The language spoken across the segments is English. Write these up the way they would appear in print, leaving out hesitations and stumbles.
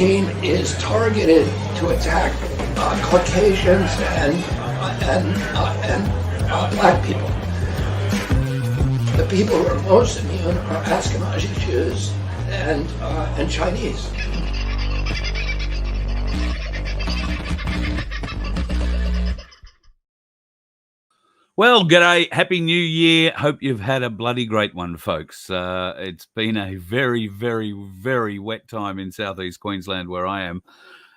COVID-19 is targeted to attack Caucasians and black people. The people who are most immune are Ashkenazi Jews and Chinese. Well, g'day. Happy New Year. Hope you've had a bloody great one, folks. It's been a very, very, very wet time in southeast Queensland where I am.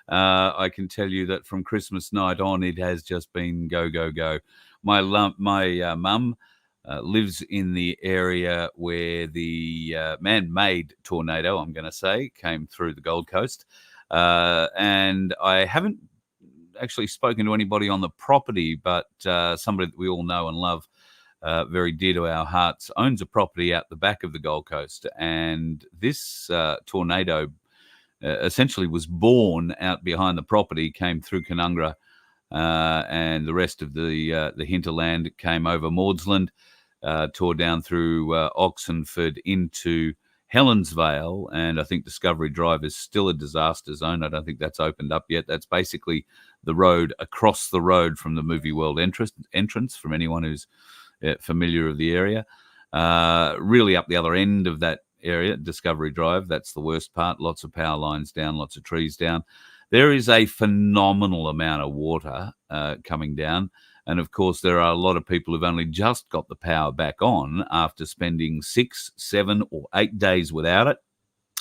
I can tell you that from Christmas night on, it has just been go, go, go. My mum lives in the area where the man-made tornado, I'm going to say, came through the Gold Coast. And I haven't actually spoken to anybody on the property, but somebody that we all know and love, very dear to our hearts, owns a property out the back of the Gold Coast. And this tornado essentially was born out behind the property, came through Canungra, and the rest of the hinterland came over Maudsley, tore down through Oxenford into Helensvale, and I think Discovery Drive is still a disaster zone. I don't think that's opened up yet. That's basically the road across the road from the Movie World entrance from anyone who's familiar with the area. Really up the other end of that area, Discovery Drive, that's the worst part. Lots of power lines down, lots of trees down. There is a phenomenal amount of water coming down. And of course, there are a lot of people who've only just got the power back on after spending 6, 7, or 8 days without it.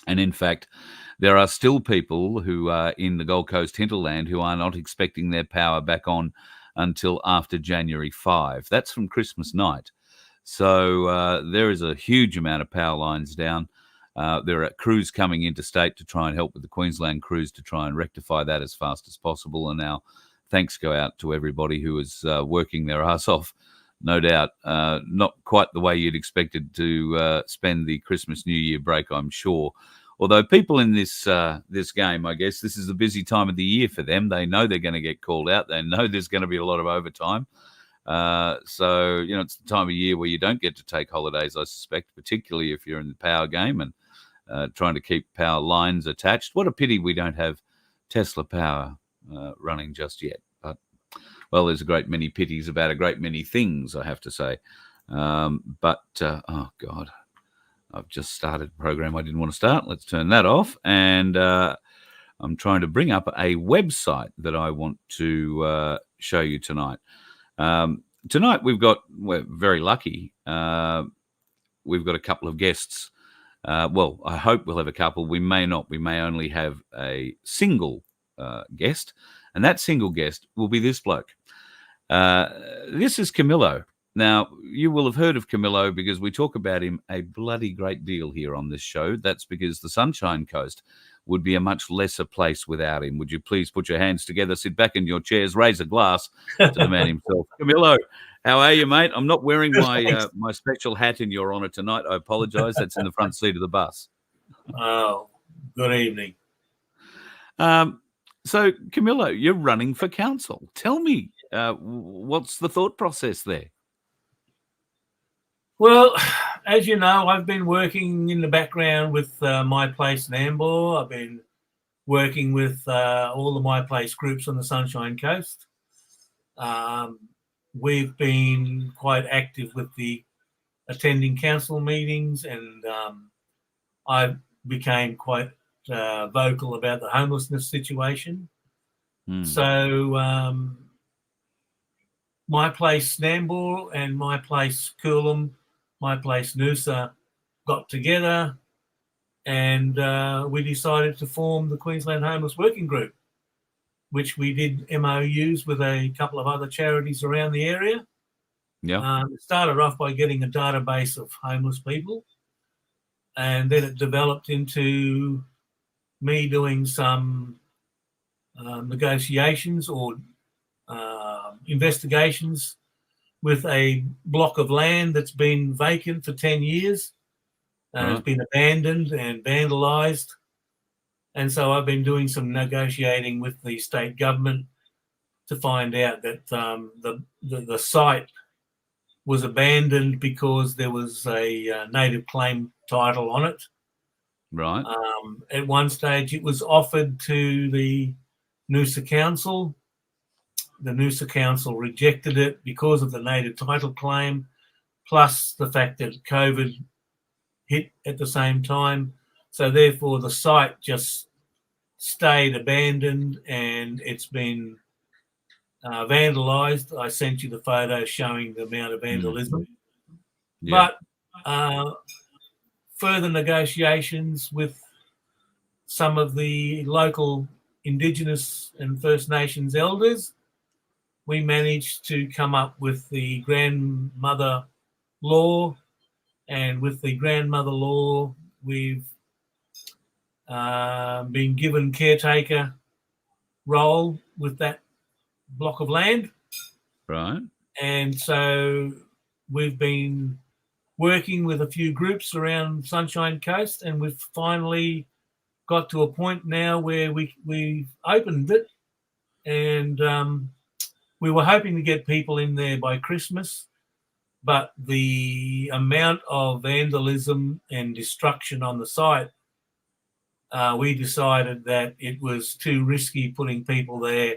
And in fact, there are still people who are in the Gold Coast hinterland who are not expecting their power back on until after January 5. That's from Christmas night. So there is a huge amount of power lines down. There are crews coming interstate to try and help with the Queensland crews to try and rectify that as fast as possible. And now thanks go out to everybody who is working their ass off. No doubt, not quite the way you'd expected to spend the Christmas New Year break, I'm sure. Although people in this game, I guess, this is the busy time of the year for them. They know they're going to get called out. They know there's going to be a lot of overtime. So, it's the time of year where you don't get to take holidays, I suspect, particularly if you're in the power game and trying to keep power lines attached. What a pity we don't have Tesla power running just yet. But, well, there's a great many pities about a great many things, I have to say. Oh, God, I've just started a program I didn't want to start. Let's turn that off. And I'm trying to bring up a website that I want to show you tonight. Tonight we're very lucky. We've got a couple of guests. Well, I hope we'll have a couple. We may not. We may only have a single guest, and that single guest will be this bloke. This is Camilo. Now, you will have heard of Camilo because we talk about him a bloody great deal here on this show. That's because the Sunshine Coast would be a much lesser place without him. Would you please put your hands together, sit back in your chairs, raise a glass to the man himself. Camilo, how are you, mate? I'm not wearing my special hat in your honour tonight. I apologise. That's in the front seat of the bus. Oh, good evening. So, Camilo, you're running for council. Tell me, what's the thought process there? Well, as you know, I've been working in the background with My Place Nambour. I've been working with all the My Place groups on the Sunshine Coast. We've been quite active with the attending council meetings, and I became quite vocal about the homelessness situation. So My Place Nambour and My Place Coolum, My Place Noosa got together, and we decided to form the Queensland Homeless Working Group, which we did MOUs with a couple of other charities around the area. Yeah. It started off by getting a database of homeless people, and then it developed into me doing some negotiations or investigations with a block of land that's been vacant for 10 years. It's been abandoned and vandalised. And so I've been doing some negotiating with the state government to find out that the site was abandoned because there was a native claim title on it. Right. At one stage, it was offered to the Noosa Council. The Noosa Council rejected it because of the native title claim, plus the fact that COVID hit at the same time. So therefore, the site just stayed abandoned, and it's been vandalised. I sent you the photos showing the amount of vandalism. Yeah. But further negotiations with some of the local Indigenous and First Nations elders, we managed to come up with the grandmother law, and with the grandmother law, we've been given caretaker role with that block of land. Right. And so we've been working with a few groups around Sunshine Coast, and we've finally got to a point now where we've opened it, and we were hoping to get people in there by Christmas, but the amount of vandalism and destruction on the site, we decided that it was too risky putting people there,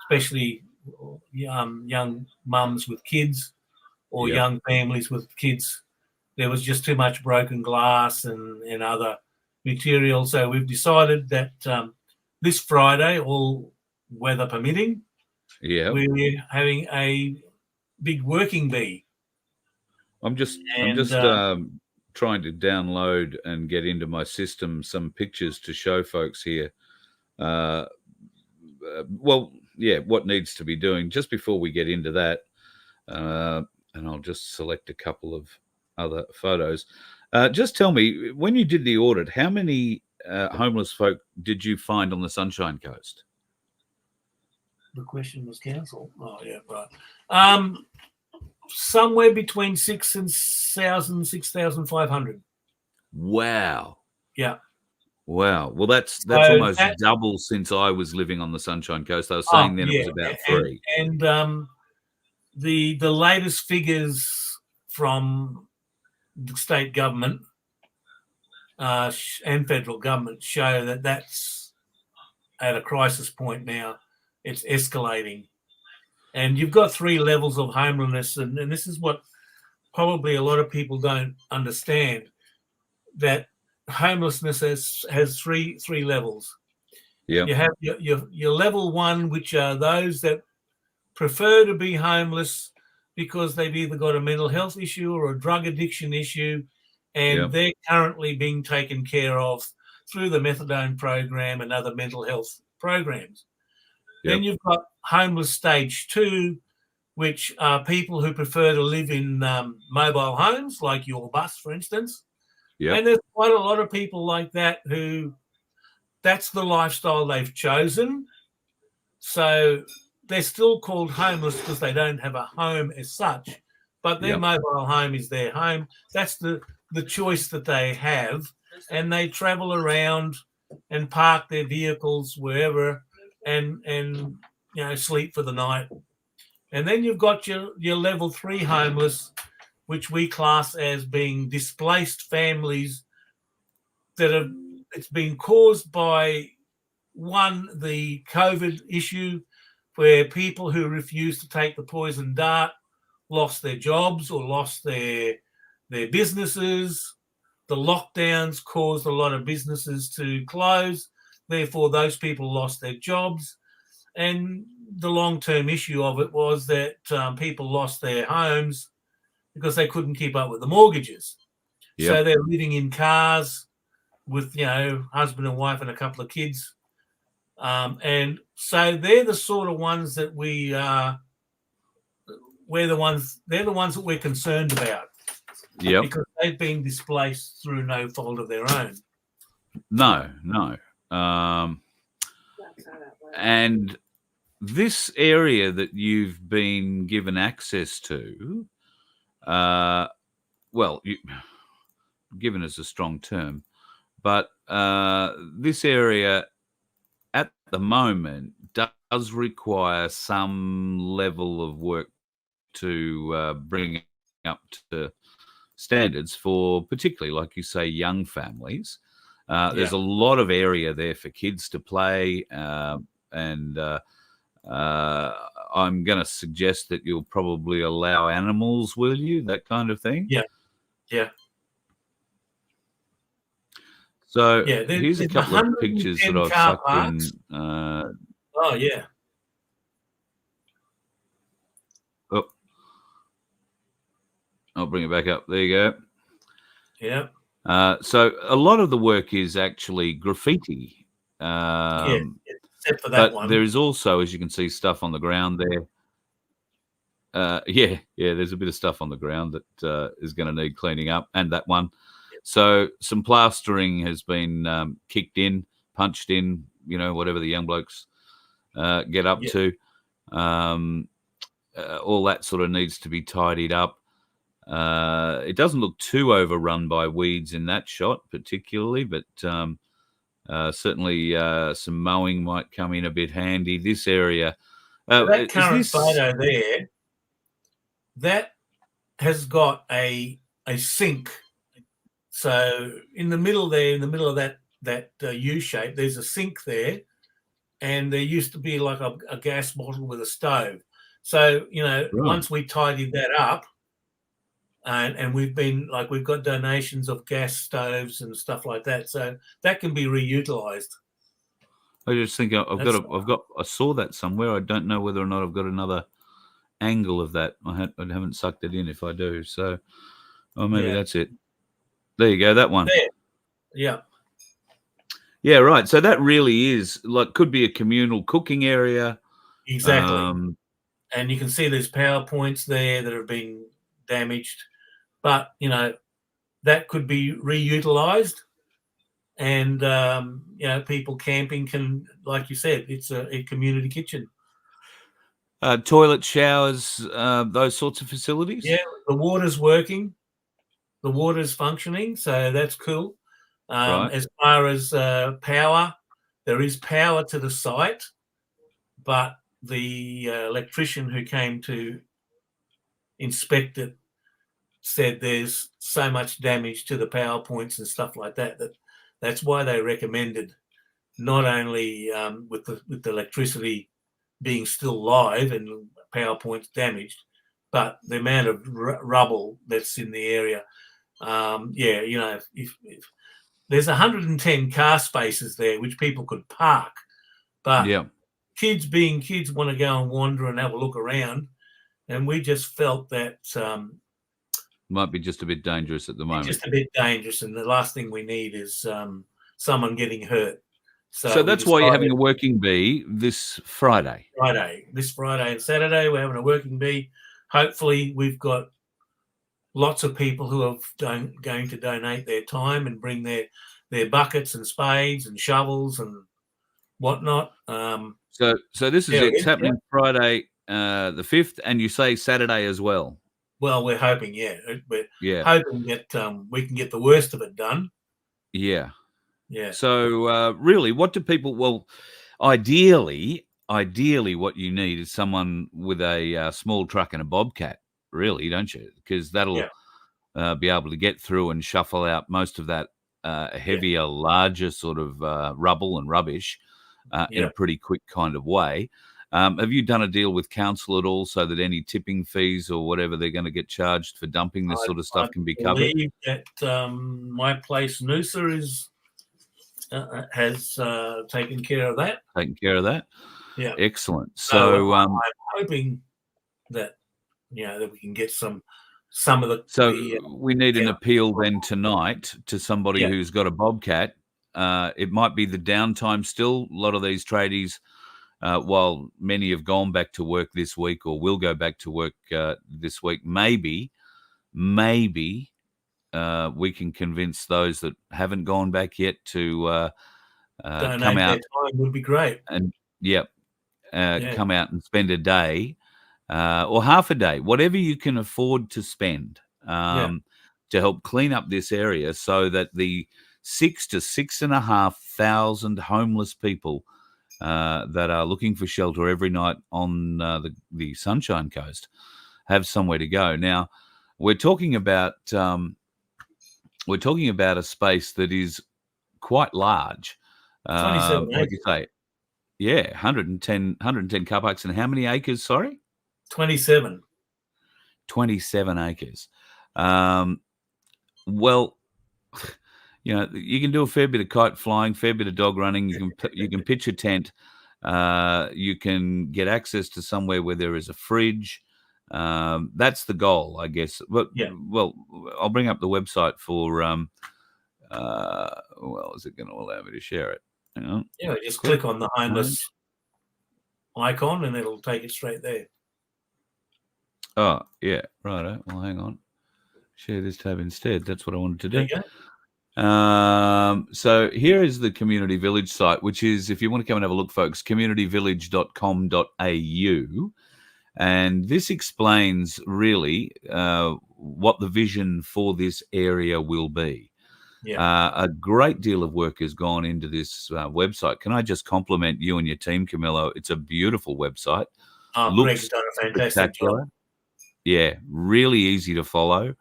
especially young mums with kids or young families with kids. There was just too much broken glass and other material. So we've decided that this Friday, all weather permitting, we're having a big working bee. I'm just trying to download and get into my system some pictures to show folks here. What needs to be doing just before we get into that. And I'll just select a couple of other photos. Just tell me, when you did the audit, how many homeless folk did you find on the Sunshine Coast? The question was cancelled. Oh, yeah, right. Somewhere between 6,000 and 6,500. Wow. Yeah. Wow. Well, that's almost double since I was living on the Sunshine Coast. I was saying it was about 3. And the latest figures from the state government and federal government show that that's at a crisis point now. It's escalating. And you've got 3 levels of homelessness, and this is what probably a lot of people don't understand, that homelessness has three levels. Yeah. You have your level 1, which are those that prefer to be homeless because they've either got a mental health issue or a drug addiction issue, and they're currently being taken care of through the methadone program and other mental health programs. Then you've got homeless stage 2, which are people who prefer to live in mobile homes, like your bus, for instance. And there's quite a lot of people like that who that's the lifestyle they've chosen. So they're still called homeless because they don't have a home as such, but their mobile home is their home. That's the choice that they have, and they travel around and park their vehicles wherever and sleep for the night. And then you've got your level 3 homeless, which we class as being displaced families that it's been caused by, one, the COVID issue, where people who refused to take the poison dart lost their jobs or lost their businesses. The lockdowns caused a lot of businesses to close. Therefore, those people lost their jobs. And the long-term issue of it was that people lost their homes because they couldn't keep up with the mortgages. So they're living in cars with, husband and wife and a couple of kids. And so they're the sort of ones that they're the ones that we're concerned about. Yeah. Because they've been displaced through no fault of their own. No. And this area that you've been given access to, given is a strong term, but this area at the moment does require some level of work to bring up to standards for particularly, like you say, young families. There's a lot of area there for kids to play, and I'm going to suggest that you'll probably allow animals, will you? That kind of thing? Yeah. So Yeah, here's a there's couple of pictures that 110 I've car sucked in. parks. Oh, yeah. I'll bring it back up. There you go. Yeah. So a lot of the work is actually graffiti. Except for that but one. there is also, as you can see, stuff on the ground there. Yeah, there's a bit of stuff on the ground that is going to need cleaning up, and that one. So some plastering has been kicked in, punched in, whatever the young blokes get up to. All that sort of needs to be tidied up. It doesn't look too overrun by weeds in that shot particularly, but certainly some mowing might come in a bit handy. This area... that current photo there, that has got a sink. So in the middle there, in the middle of that U shape, there's a sink there, and there used to be like a gas bottle with a stove. So once we tidied that up, and we've got donations of gas stoves and stuff like that, so that can be reutilized. I just think I saw that somewhere. I don't know whether or not I've got another angle of that. I haven't sucked it in. If I do, so maybe that's it. There you go, that one. There. Yeah, right. So that really is could be a communal cooking area. Exactly. And you can see there's PowerPoints there that have been damaged, but that could be reutilized. And people camping can, like you said, it's a community kitchen. Toilet, showers, those sorts of facilities. Yeah, the water's working, the water's functioning, so that's cool. Right. As far as power, there is power to the site, but the electrician who came to inspect it said there's so much damage to the power points and stuff like that's why they recommended not only with the electricity being still live and power points damaged, but the amount of rubble that's in the area. If there's 110 car spaces there which people could park, but kids being kids want to go and wander and have a look around, and we just felt that might be just a bit dangerous at the moment. Just a bit dangerous, and the last thing we need is someone getting hurt. So that's why you're having a working bee this Friday. This Friday and Saturday, we're having a working bee. Hopefully, we've got lots of people who are going to donate their time and bring their buckets and spades and shovels and whatnot. So this is it's happening Friday the 5th, and you say Saturday as well. Well, we're hoping, we're hoping that we can get the worst of it done. Yeah. Yeah. So really, what do people? Well, ideally, what you need is someone with a small truck and a bobcat. Really, don't you? Because that'll be able to get through and shuffle out most of that heavier, larger sort of rubble and rubbish in a pretty quick kind of way. Have you done a deal with council at all so that any tipping fees or whatever they're going to get charged for dumping this sort of stuff can be covered? I believe that my place, Noosa, has taken care of that. Yeah. Excellent. So I'm hoping that that we can get some of the. So we need an appeal then tonight to somebody who's got a bobcat. It might be the downtime still. A lot of these tradies, while many have gone back to work this week or will go back to work this week, maybe we can convince those that haven't gone back yet to come out. Time would be great. And come out and spend a day or half a day, whatever you can afford to spend to help clean up this area, so that the 6,000 to 6,500 homeless people that are looking for shelter every night on the Sunshine Coast have somewhere to go. Now, we're talking about a space that is quite large. 27 Like you acres. say, yeah, 110 car parks. And how many acres? Sorry, 27. 27 acres. Well, you can do a fair bit of kite flying, fair bit of dog running. You can pitch a tent. You can get access to somewhere where there is a fridge. That's the goal, I guess. But Yeah. well, I'll bring up the website for. Well, is it going to allow me to share it? Hang on. Yeah, just click on the homeless icon and it'll take it straight there. Oh, yeah, righto. Well, hang on. Share this tab instead. That's what I wanted to do. There you go. So here is the Community Village site, which is, if you want to come and have a look, folks, communityvillage.com.au. And this explains really what the vision for this area will be. Yeah. A great deal of work has gone into this website. Can I just compliment you and your team, Camilo? It's a beautiful website. Greg's done a fantastic job. Yeah, really easy to follow,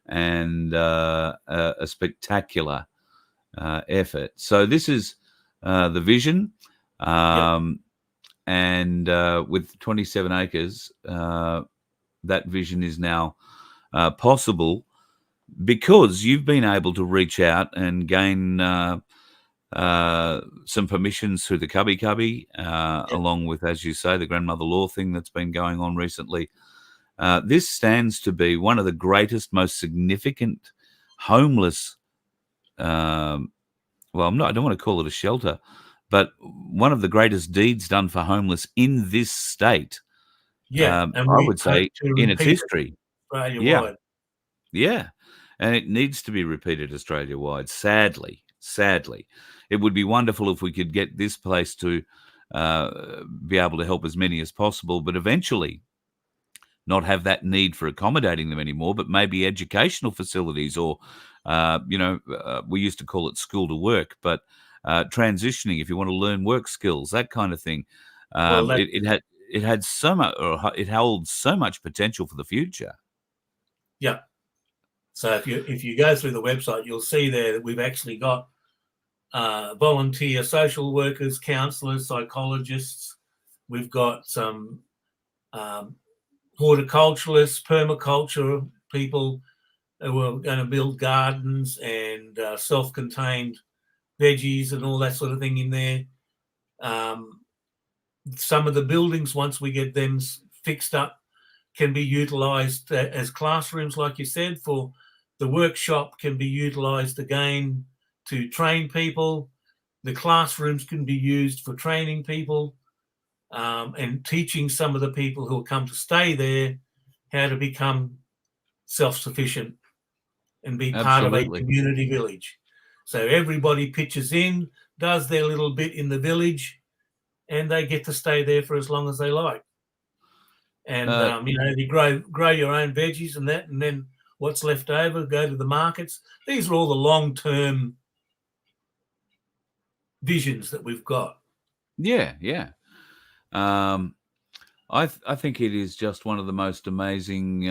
and a spectacular effort. So this is the vision, and with 27 acres, that vision is now possible because you've been able to reach out and gain some permissions through the Cubby, along with, as you say, the grandmother law thing that's been going on recently. This stands to be one of the greatest, most significant homeless. Well, I don't want to call it a shelter, but one of the greatest deeds done for homeless in this state. Yeah, I would say in its history. Australia-wide. Yeah, and it needs to be repeated Australia-wide. Sadly, it would be wonderful if we could get this place to be able to help as many as possible, but eventually not have that need for accommodating them anymore, but maybe educational facilities or, we used to call it school to work, but transitioning if you want to learn work skills, that kind of thing. It had so much, or it holds so much potential for the future. Yeah. So if you go through the website, you'll see there that we've actually got volunteer social workers, counsellors, psychologists. We've got some horticulturalists, permaculture people who are going to build gardens and self-contained veggies and all that sort of thing in there. Some of the buildings, once we get them fixed up, can be utilised as classrooms, like you said. For the workshop can be utilised again to train people. The classrooms can be used for training people and teaching some of the people who will come to stay there how to become self-sufficient and be part of a community village. So everybody pitches in, does their little bit in the village, and they get to stay there for as long as they like. And you grow your own veggies and that, and then what's left over go to the markets. These are all the long-term visions that we've got. Yeah. I think it is just one of the most amazing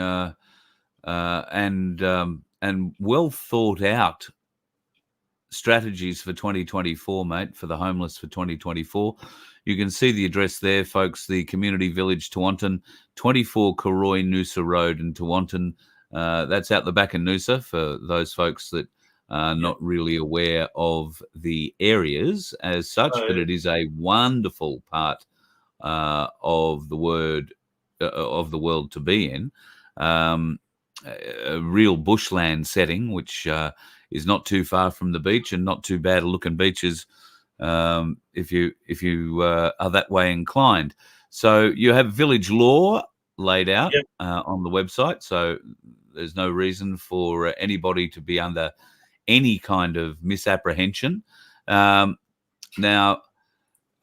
and well thought out strategies for 2024, mate, for the homeless for 2024. You can see the address there, folks, the Community Village, Tewantin, 24 Koroi Noosa Road in Tewantin. That's out the back of Noosa for those folks that are not really aware of the areas as such, but it is a wonderful part of the world to be in. A real bushland setting, which is not too far from the beach and not too bad looking beaches if you are that way inclined. So you have village law laid out on the website, so there's no reason for anybody to be under any kind of misapprehension. Now,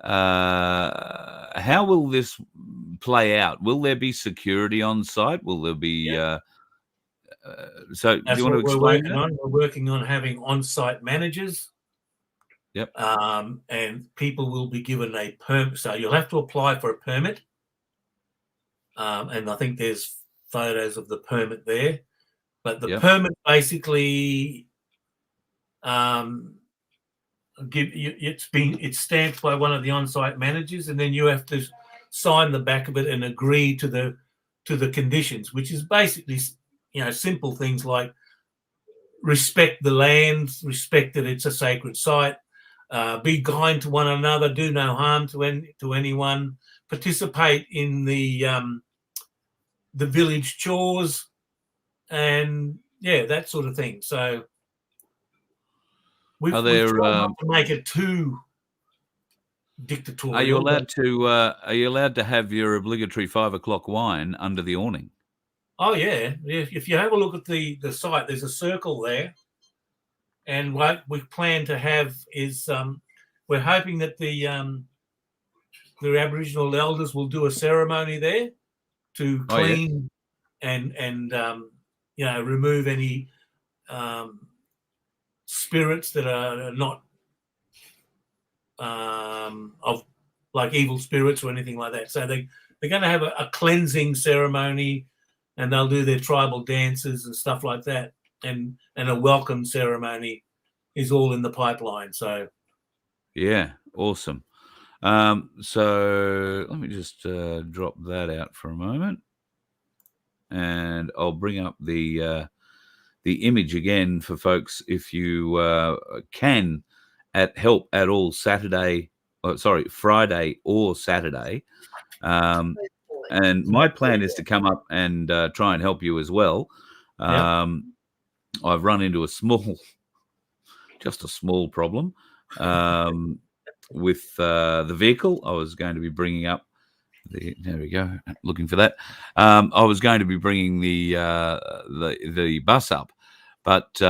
how will this play out? Will there be security on site? Will there be... so that's do you want to explain that? We're working on having on-site managers. Yep. And people will be given a permit. So you'll have to apply for a permit. And I think there's photos of the permit there. But the permit basically it's stamped by one of the on-site managers, and then you have to sign the back of it and agree to the conditions, which is basically, simple things like respect the land, respect that it's a sacred site, be kind to one another, do no harm to anyone, participate in the village chores, and that sort of thing. So we've tried not to make it too dictatorial. Are you allowed to have your obligatory 5 o'clock wine under the awning? Oh yeah, if you have a look at the site, there's a circle there, and what we plan to have is we're hoping that the Aboriginal elders will do a ceremony there to clean and remove any spirits that are not of like evil spirits or anything like that. So they're going to have a cleansing ceremony, and they'll do their tribal dances and stuff like that, and a welcome ceremony is all in the pipeline. So yeah, awesome. So let me just drop that out for a moment, and I'll bring up the image again for folks if you can help at all Friday or Saturday. And my plan is to come up and try and help you as well. I've run into just a small problem with the vehicle. I was going to be bringing up there we go. Looking for that. I was going to be bringing the bus up, but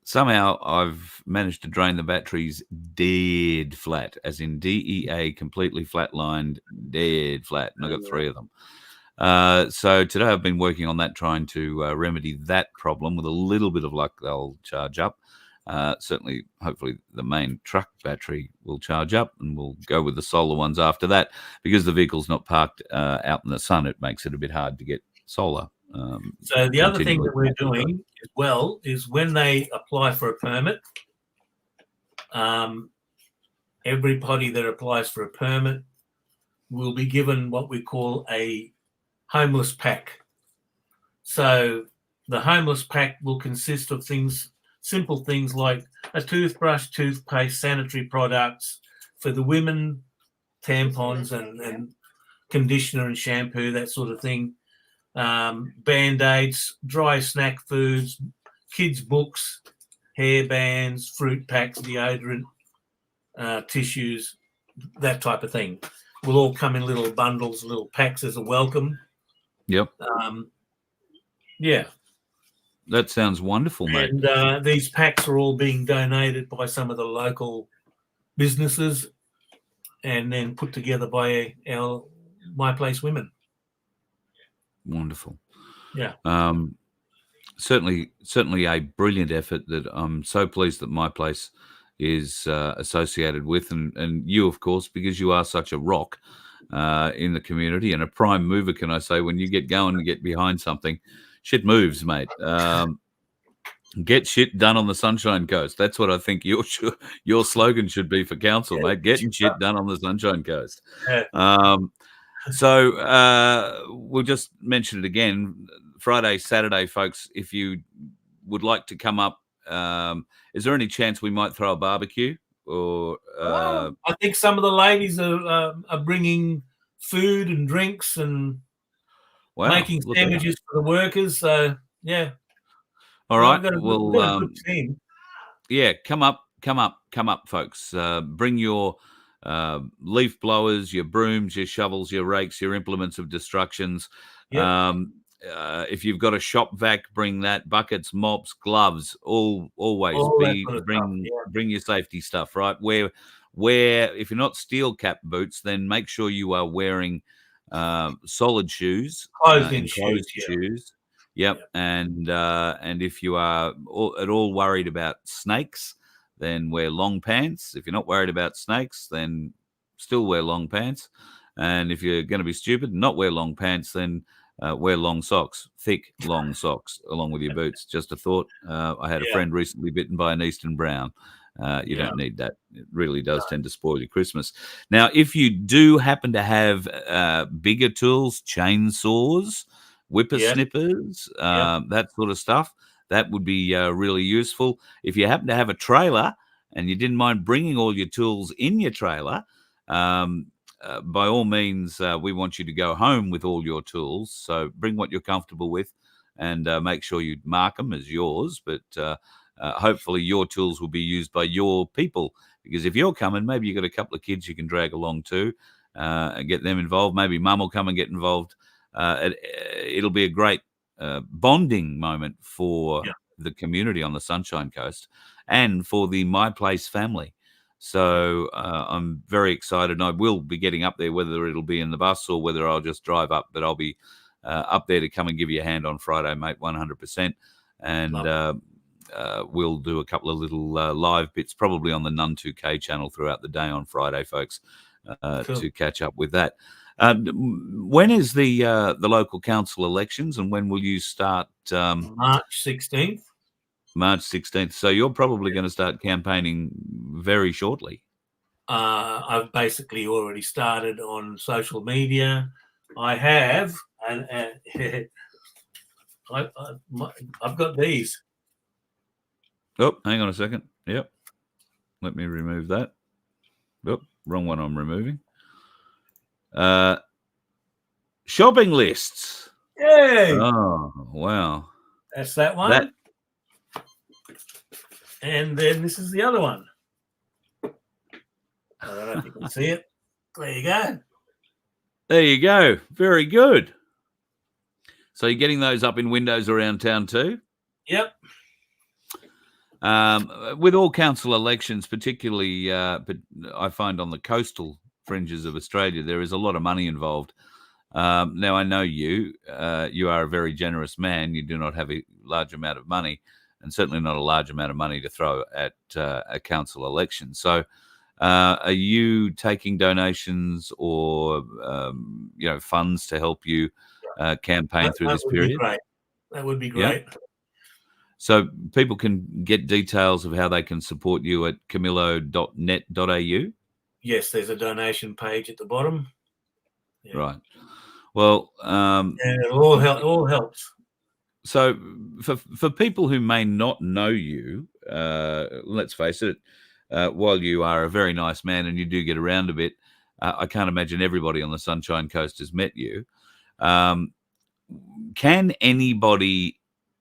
somehow I've managed to drain the batteries dead flat, as in DEA, completely flatlined, dead flat, and I've got 3 of them. So today I've been working on that, trying to remedy that problem. With a little bit of luck, they'll charge up. Certainly, hopefully, the main truck battery will charge up, and we'll go with the solar ones after that. Because the vehicle's not parked out in the sun, it makes it a bit hard to get solar. So the other thing that we're doing as well is when they apply for a permit, everybody that applies for a permit will be given what we call a homeless pack. So the homeless pack will consist of simple things like a toothbrush, toothpaste, sanitary products for the women, tampons and conditioner and shampoo, that sort of thing. Band-aids, dry snack foods, kids' books, hair bands, fruit packs, deodorant, tissues, that type of thing. Will all come in little bundles, little packs as a welcome. Yep. Yeah. That sounds wonderful, mate. And these packs are all being donated by some of the local businesses and then put together by our My Place women. Wonderful. Yeah. Certainly a brilliant effort that I'm so pleased that My Place is associated with, and you, of course, because you are such a rock in the community and a prime mover, can I say. When you get going and get behind something, shit moves, mate. Get shit done on the Sunshine Coast. That's what I think your slogan should be for council, mate. Getting shit done on the Sunshine Coast. Yeah. So we'll just mention it again. Friday, Saturday, folks, if you would like to come up, is there any chance we might throw a barbecue? Or I think some of the ladies are bringing food and drinks and making sandwiches for the workers. So, yeah. All right. We've got a good team. Yeah, come up, folks. Bring your leaf blowers, your brooms, your shovels, your rakes, your implements of destructions. Yep. If you've got a shop vac, bring that. Buckets, mops, gloves. Always bring your safety stuff. Right, wear. If you're not steel cap boots, then make sure you are wearing solid shoes, closed shoes. Yep. And if you are at all worried about snakes, then wear long pants. If you're not worried about snakes, then still wear long pants. And if you're going to be stupid and not wear long pants, then wear long socks, thick, long socks, along with your boots. Just a thought. I had a friend recently bitten by an eastern brown, You don't need that. It really does tend to spoil your Christmas. Now, if you do happen to have bigger tools, chainsaws, whippersnippers, that sort of stuff, that would be really useful. If you happen to have a trailer and you didn't mind bringing all your tools in your trailer, by all means, we want you to go home with all your tools. So bring what you're comfortable with and make sure you mark them as yours. But hopefully your tools will be used by your people, because if you're coming, maybe you've got a couple of kids you can drag along too and get them involved. Maybe mum will come and get involved. It'll be a great bonding moment for the community on the Sunshine Coast and for the My Place family. So I'm very excited, and I will be getting up there, whether it'll be in the bus or whether I'll just drive up, but I'll be up there to come and give you a hand on Friday, mate, 100%. And we'll do a couple of little live bits, probably on the Nun 2K channel throughout the day on Friday, folks, to catch up with that. When is the local council elections, and when will you start? March 16th. March 16th. So you're probably going to start campaigning very shortly. I've basically already started on social media. I have, and I've got these. Oh, hang on a second. Yep. Let me remove that. Oh, wrong one I'm removing. Shopping lists. Yay! Oh, wow. That's that one. And then this is the other one. I don't know if you can see it. There you go. There you go. Very good. So you're getting those up in windows around town too? Yep. With all council elections, particularly, but I find on the coastal fringes of Australia, there is a lot of money involved. Now, I know you are a very generous man. You do not have a large amount of money, and certainly not a large amount of money to throw at a council election. So are you taking donations or funds to help you campaign through this period? That would be great. Yeah. So people can get details of how they can support you at camilo.net.au? Yes, there's a donation page at the bottom. Yeah. Right. Well, and it all helps. So for people who may not know you, let's face it, while you are a very nice man and you do get around a bit, I can't imagine everybody on the Sunshine Coast has met you. Can anybody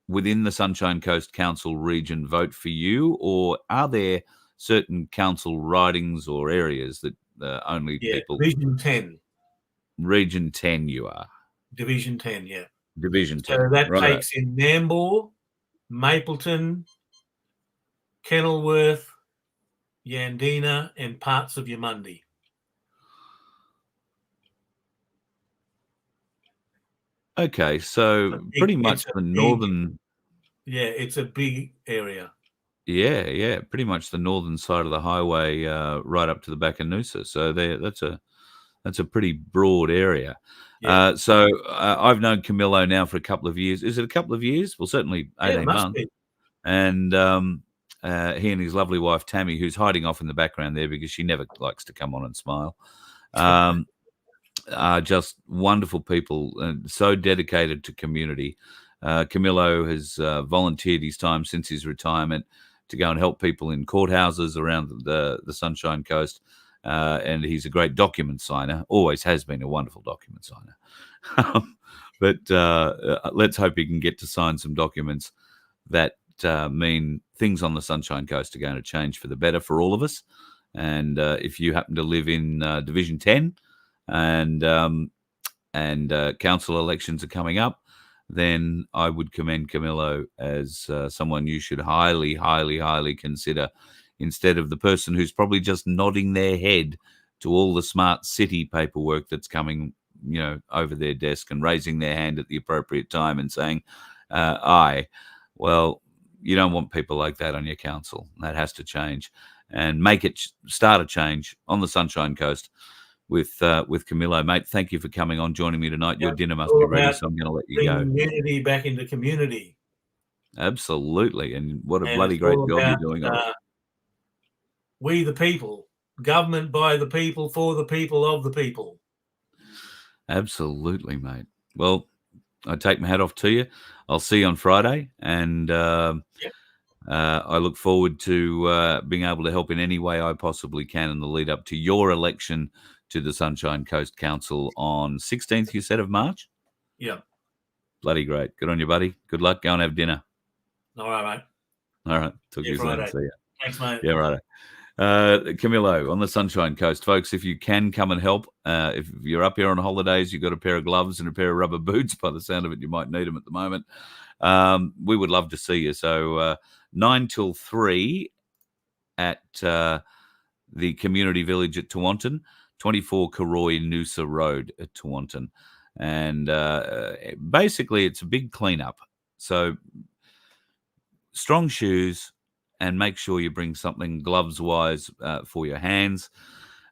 within the Sunshine Coast Council region vote for you, or are there certain council ridings or areas that only people... Region 10. Region 10 you are? Division 10, yeah. Division 10. So that takes in Nambour, Mapleton, Kenilworth, Yandina, and parts of Yamundi. Okay, so pretty much the northern... Yeah, it's a big area. Yeah, pretty much the northern side of the highway, right up to the back of Noosa. So that's a pretty broad area. Yeah. So I've known Camilo now for a couple of years. Is it a couple of years? Well, certainly 18 months. Be. And he and his lovely wife Tammy, who's hiding off in the background there because she never likes to come on and smile, are just wonderful people and so dedicated to community. Camilo has volunteered his time since his retirement to go and help people in courthouses around the Sunshine Coast. And he's a great document signer, always has been a wonderful document signer. But let's hope he can get to sign some documents that mean things on the Sunshine Coast are going to change for the better for all of us. And if you happen to live in Division 10 and council elections are coming up, then I would commend Camilo as someone you should highly, highly, highly consider, instead of the person who's probably just nodding their head to all the smart city paperwork that's coming, over their desk and raising their hand at the appropriate time and saying, aye. Well, you don't want people like that on your council. That has to change, and make it start a change on the Sunshine Coast with Camilo. Mate, thank you for coming on, joining me tonight. Your dinner must be ready, so I'm going to let you go. Community back into community. Absolutely, and what a bloody great job you're doing. we the people, government by the people, for the people, of the people. Absolutely, mate. Well, I take my hat off to you. I'll see you on Friday, and I look forward to being able to help in any way I possibly can in the lead up to your election to the Sunshine Coast Council on 16th, you said, of March? Yeah. Bloody great. Good on you, buddy. Good luck. Go and have dinner. All right, mate. All right. Talk to you soon. Friday. See ya. Thanks, mate. Yeah, right. Camilo, on the Sunshine Coast, folks, if you can come and help, if you're up here on holidays, you've got a pair of gloves and a pair of rubber boots. By the sound of it, you might need them at the moment. We would love to see you. So 9 till 3 at the community village at Tewantin, 24 Karoi Noosa Road at Tewantin. And basically, it's a big cleanup. So strong shoes, and make sure you bring something gloves-wise for your hands.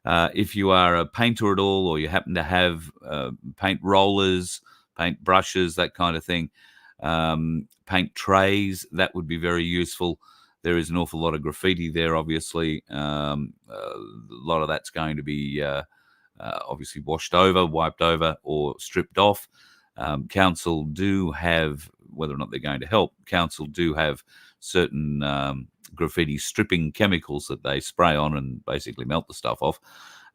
If you are a painter at all, or you happen to have paint rollers, paint brushes, that kind of thing, paint trays, that would be very useful. There is an awful lot of graffiti there, obviously. A lot of that's going to be obviously washed over, wiped over, or stripped off. Council do have, whether or not they're going to help, council do have certain graffiti stripping chemicals that they spray on and basically melt the stuff off.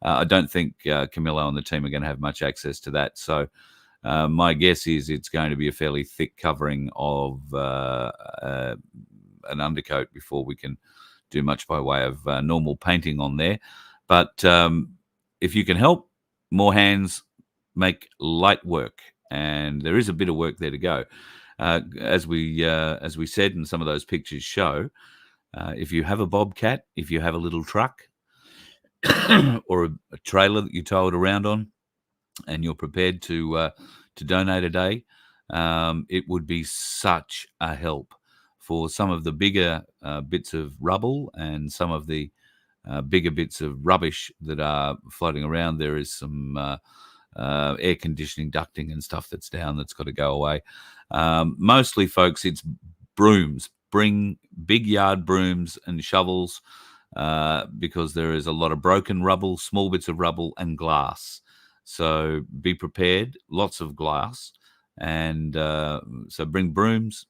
I don't think Camilo and the team are going to have much access to that. So my guess is it's going to be a fairly thick covering of an undercoat before we can do much by way of normal painting on there. But if you can help, more hands make light work. And there is a bit of work there to go. As we said, and some of those pictures show, if you have a bobcat, if you have a little truck or a trailer that you tow it around on, and you're prepared to donate a day, it would be such a help for some of the bigger bits of rubble and some of the bigger bits of rubbish that are floating around. There is some air conditioning ducting and stuff that's down that's got to go away. Mostly, folks, it's brooms. Bring big yard brooms and shovels because there is a lot of broken rubble, small bits of rubble, and glass. So be prepared. Lots of glass. And so bring brooms,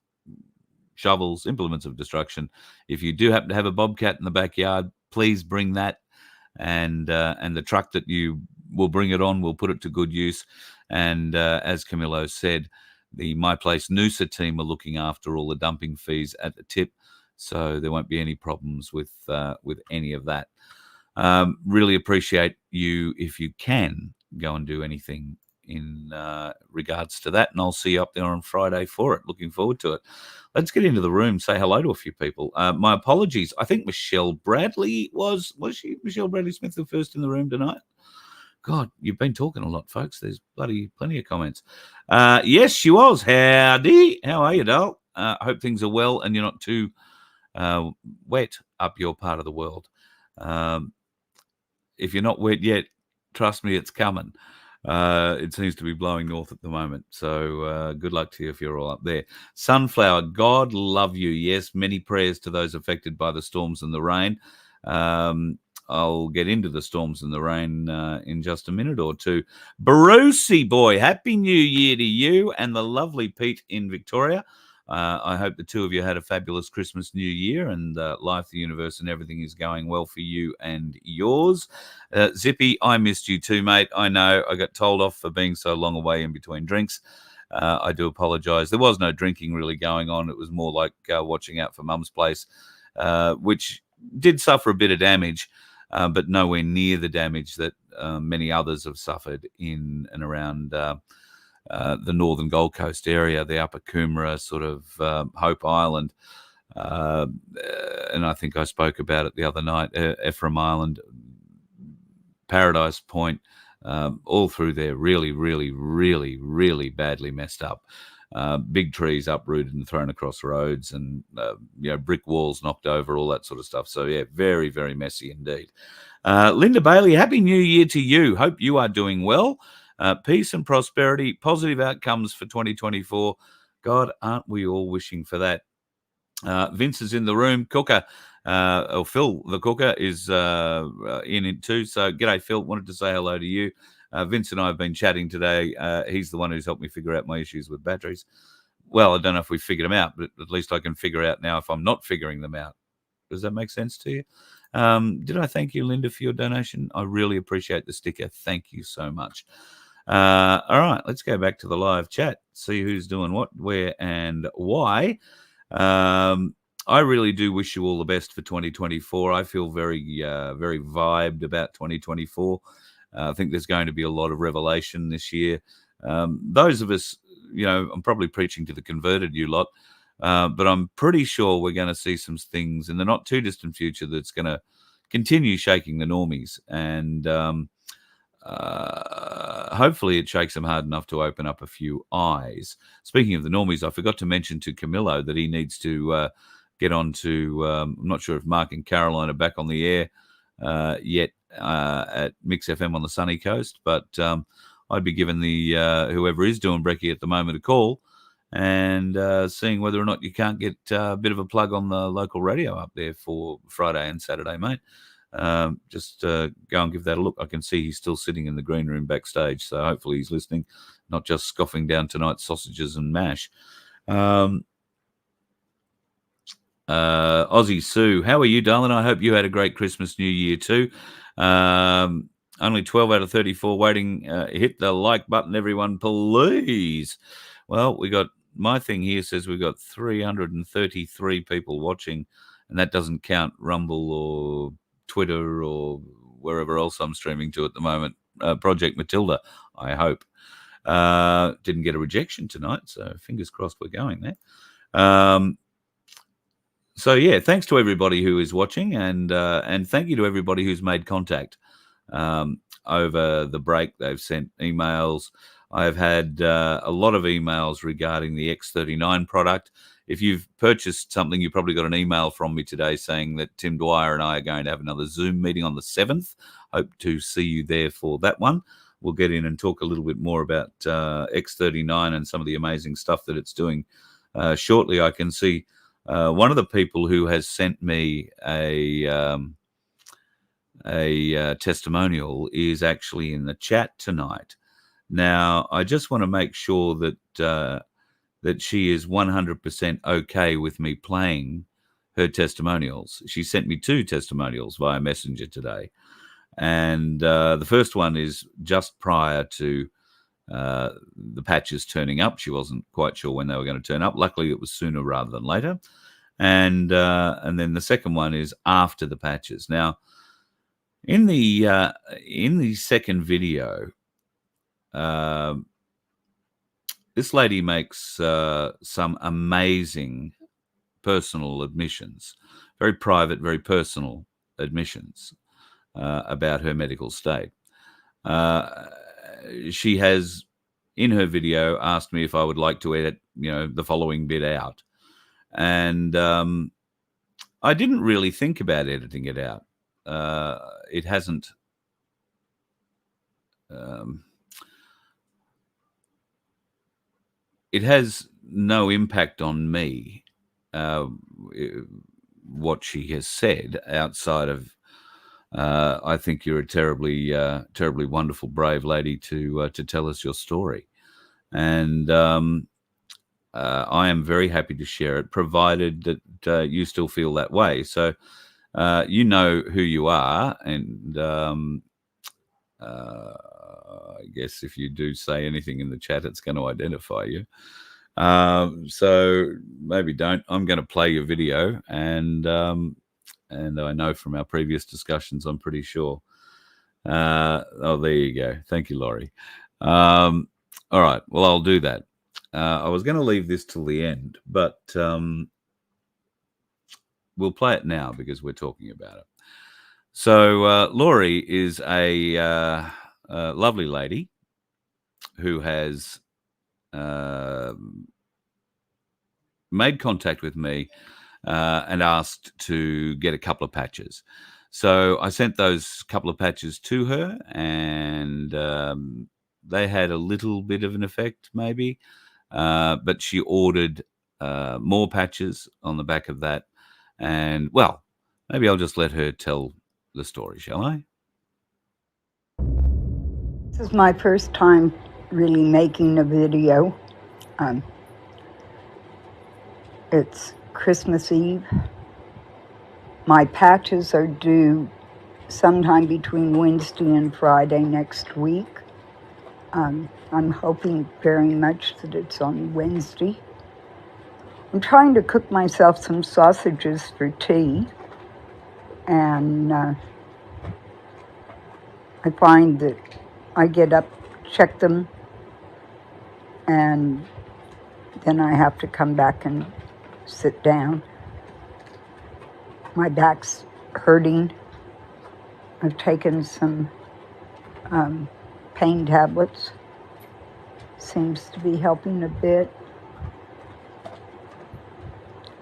shovels, implements of destruction. If you do happen to have a bobcat in the backyard, please bring that. And the truck that you will bring it on, we'll put it to good use. And as Camilo said, the My Place Noosa team are looking after all the dumping fees at the tip, so there won't be any problems with any of that. Really appreciate you if you can go and do anything in regards to that, and I'll see you up there on Friday for it. Looking forward to it. Let's get into the room, say hello to a few people. My apologies. I think Michelle Bradley was she Michelle Bradley Smith the first in the room tonight? God, you've been talking a lot, folks. There's bloody plenty of comments. Yes, she was. Howdy. How are you, doll? I hope things are well and you're not too wet up your part of the world. If you're not wet yet, trust me, it's coming. It seems to be blowing north at the moment. So good luck to you if you're all up there. Sunflower, God love you. Yes, many prayers to those affected by the storms and the rain. I'll get into the storms and the rain in just a minute or two. Brucey boy, Happy New Year to you and the lovely Pete in Victoria. I hope the two of you had a fabulous Christmas, New Year, and life, the universe, and everything is going well for you and yours. Zippy, I missed you too, mate. I know I got told off for being so long away in between drinks. I do apologise. There was no drinking really going on. It was more like watching out for Mum's place, which did suffer a bit of damage. But nowhere near the damage that many others have suffered in and around the northern Gold Coast area, the Upper Coomera, sort of Hope Island. And I think I spoke about it the other night, Ephraim Island, Paradise Point, all through there, really, really, really, really badly messed up. Big trees uprooted and thrown across roads, and brick walls knocked over, all that sort of stuff. So yeah, very, very messy indeed. Linda Bailey, Happy New Year to you. Hope you are doing well. Peace and prosperity, positive outcomes for 2024. God, aren't we all wishing for that? Vince is in the room. Cooker, Phil the cooker is in it too. So g'day, Phil. Wanted to say hello to you. Vince and I have been chatting today. He's the one who's helped me figure out my issues with batteries. Well, I don't know if we figured them out, but at least I can figure out now if I'm not figuring them out. Does that make sense to you? Did I thank you, Linda, for your donation? I really appreciate the sticker. Thank you so much. All right, let's go back to the live chat, see who's doing what, where, and why. I really do wish you all the best for 2024. I feel very vibed about 2024. I think there's going to be a lot of revelation this year. Those of us, I'm probably preaching to the converted, you lot, but I'm pretty sure we're going to see some things in the not too distant future that's going to continue shaking the normies, and hopefully it shakes them hard enough to open up a few eyes. Speaking of the normies, I forgot to mention to Camilo that he needs to get on to, I'm not sure if Mark and Caroline are back on the air yet at Mix FM on the sunny coast, but I'd be giving the whoever is doing brekkie at the moment a call and seeing whether or not you can't get a bit of a plug on the local radio up there for Friday and Saturday, mate. Just go and give that a look. I can see he's still sitting in the green room backstage, so hopefully he's listening, not just scoffing down tonight's sausages and mash. Aussie Sue, how are you, darling? I hope you had a great Christmas, New Year too. Only 12 out of 34 waiting. Hit the like button, everyone, please. Well, my thing here says we've got 333 people watching, and that doesn't count Rumble or Twitter or wherever else I'm streaming to at the moment. Project Matilda, I hope. Didn't get a rejection tonight, so fingers crossed we're going there. So yeah, thanks to everybody who is watching, and thank you to everybody who's made contact over the break. They've sent emails. I've had a lot of emails regarding the X39 product. If you've purchased something, you probably got an email from me today saying that Tim Dwyer and I are going to have another Zoom meeting on the 7th. Hope to see you there for that one. We'll get in and talk a little bit more about X39 and some of the amazing stuff that it's doing shortly. I can see one of the people who has sent me a testimonial is actually in the chat tonight. Now, I just want to make sure that that she is 100% okay with me playing her testimonials. She sent me 2 testimonials via Messenger today. And the first one is just prior to the patches turning up. She wasn't quite sure when they were going to turn up. Luckily, it was sooner rather than later. And then the second one is after the patches. Now, in the second video, this lady makes some amazing personal admissions, very private, very personal admissions about her medical state. She has, in her video, asked me if I would like to edit, the following bit out. And I didn't really think about editing it out. It hasn't... it has no impact on me, what she has said, outside of I think you're a terribly wonderful, brave lady to tell us your story. And I am very happy to share it, provided that you still feel that way. So you know who you are, and I guess if you do say anything in the chat, it's going to identify you. So maybe don't. I'm going to play your video, and I know from our previous discussions, I'm pretty sure. Oh, there you go. Thank you, Laurie. All right. Well, I'll do that. I was going to leave this till the end, but we'll play it now because we're talking about it. So Laurie is a lovely lady who has made contact with me and asked to get a couple of patches. So I sent those couple of patches to her, and they had a little bit of an effect, maybe. But she ordered more patches on the back of that. And, well, Maybe I'll just let her tell the story, shall I? This is my first time really making a video. It's Christmas Eve. My patches are due sometime between Wednesday and Friday next week. I'm hoping very much that it's on Wednesday. I'm trying to cook myself some sausages for tea, and I find that I get up, check them, and then I have to come back and sit down. My back's hurting. I've taken some pain tablets. Seems to be helping a bit.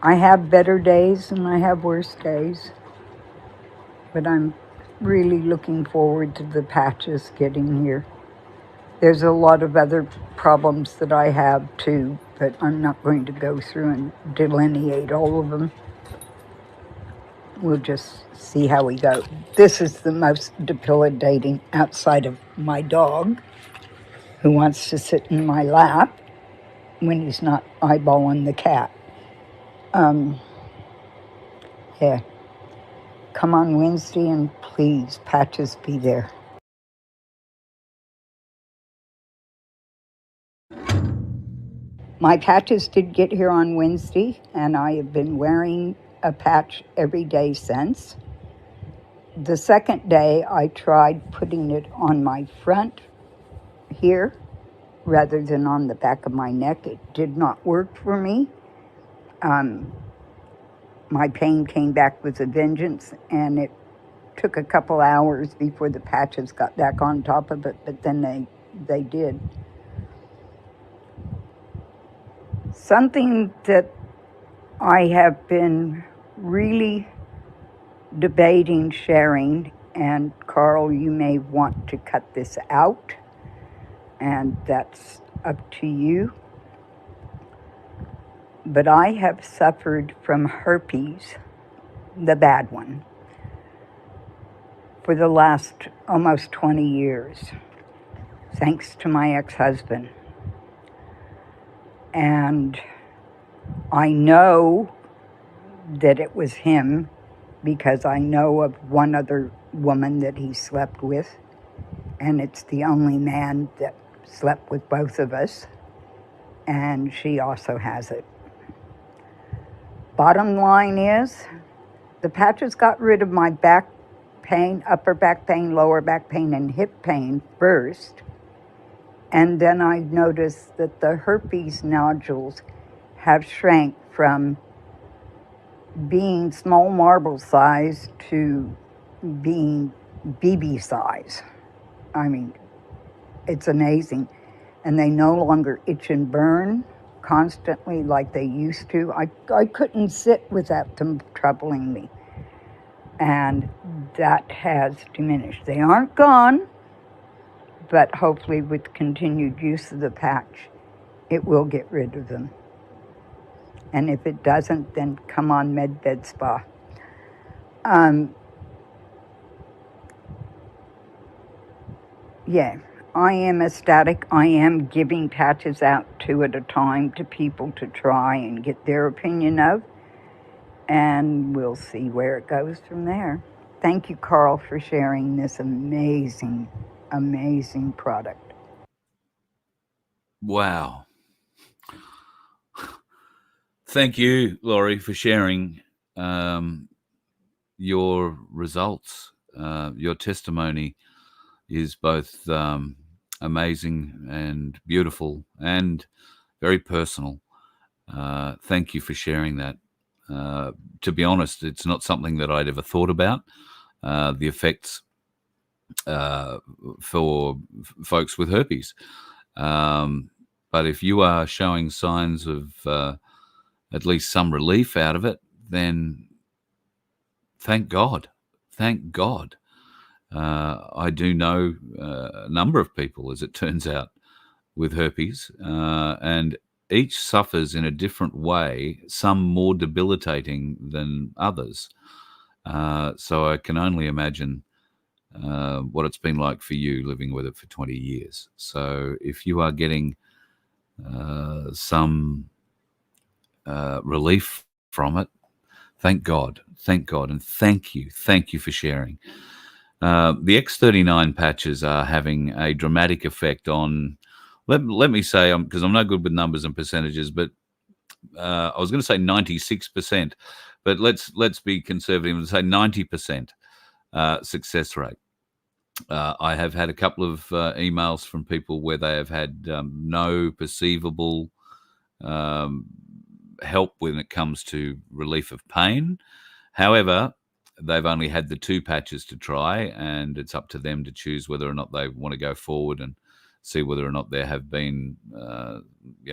I have better days and I have worse days, but I'm really looking forward to the patches getting here. There's a lot of other problems that I have too, but I'm not going to go through and delineate all of them. We'll just see how we go. This is the most debilitating outside of my dog, who wants to sit in my lap when he's not eyeballing the cat. Yeah. Come on Wednesday and please, patches, be there. My patches did get here on Wednesday, and I have been wearing a patch every day since. The second day, I tried putting it on my front here rather than on the back of my neck. It did not work for me. My pain came back with a vengeance, and it took a couple hours before the patches got back on top of it, but then they did. Something that I have been really debating sharing, and Carl, you may want to cut this out, and that's up to you. But I have suffered from herpes, the bad one, for the last almost 20 years, thanks to my ex-husband. And I know that it was him because I know of one other woman that he slept with, and it's the only man that slept with both of us, and she also has it. Bottom line is, the patches got rid of my back pain, upper back pain, lower back pain, and hip pain first. And then I noticed that the herpes nodules have shrank from being small marble size to being BB size. I mean, it's amazing. And they no longer itch and burn constantly like they used to. I couldn't sit without them troubling me. And that has diminished. They aren't gone, but hopefully with continued use of the patch, it will get rid of them. And if it doesn't, then come on MedBed Spa. Yeah, I am ecstatic. I am giving patches out 2 at a time to people to try and get their opinion of. And we'll see where it goes from there. Thank you, Carl, for sharing this amazing, amazing product. Wow. Thank you, Laurie, for sharing your results. Your testimony is both amazing and beautiful and very personal. Thank you for sharing that. To be honest, it's not something that I'd ever thought about, the effects for folks with herpes. But if you are showing signs of at least some relief out of it, then thank God. Thank God. I do know a number of people, as it turns out, with herpes, and each suffers in a different way, some more debilitating than others. So I can only imagine what it's been like for you living with it for 20 years. So if you are getting some relief from it, thank God, and thank you for sharing. The X39 patches are having a dramatic effect on, let me say, because I'm no good with numbers and percentages, but I was going to say 96%, but let's be conservative and say 90% success rate. I have had a couple of emails from people where they have had no perceivable help when it comes to relief of pain. However, they've only had the 2 patches to try, and it's up to them to choose whether or not they want to go forward and see whether or not there have been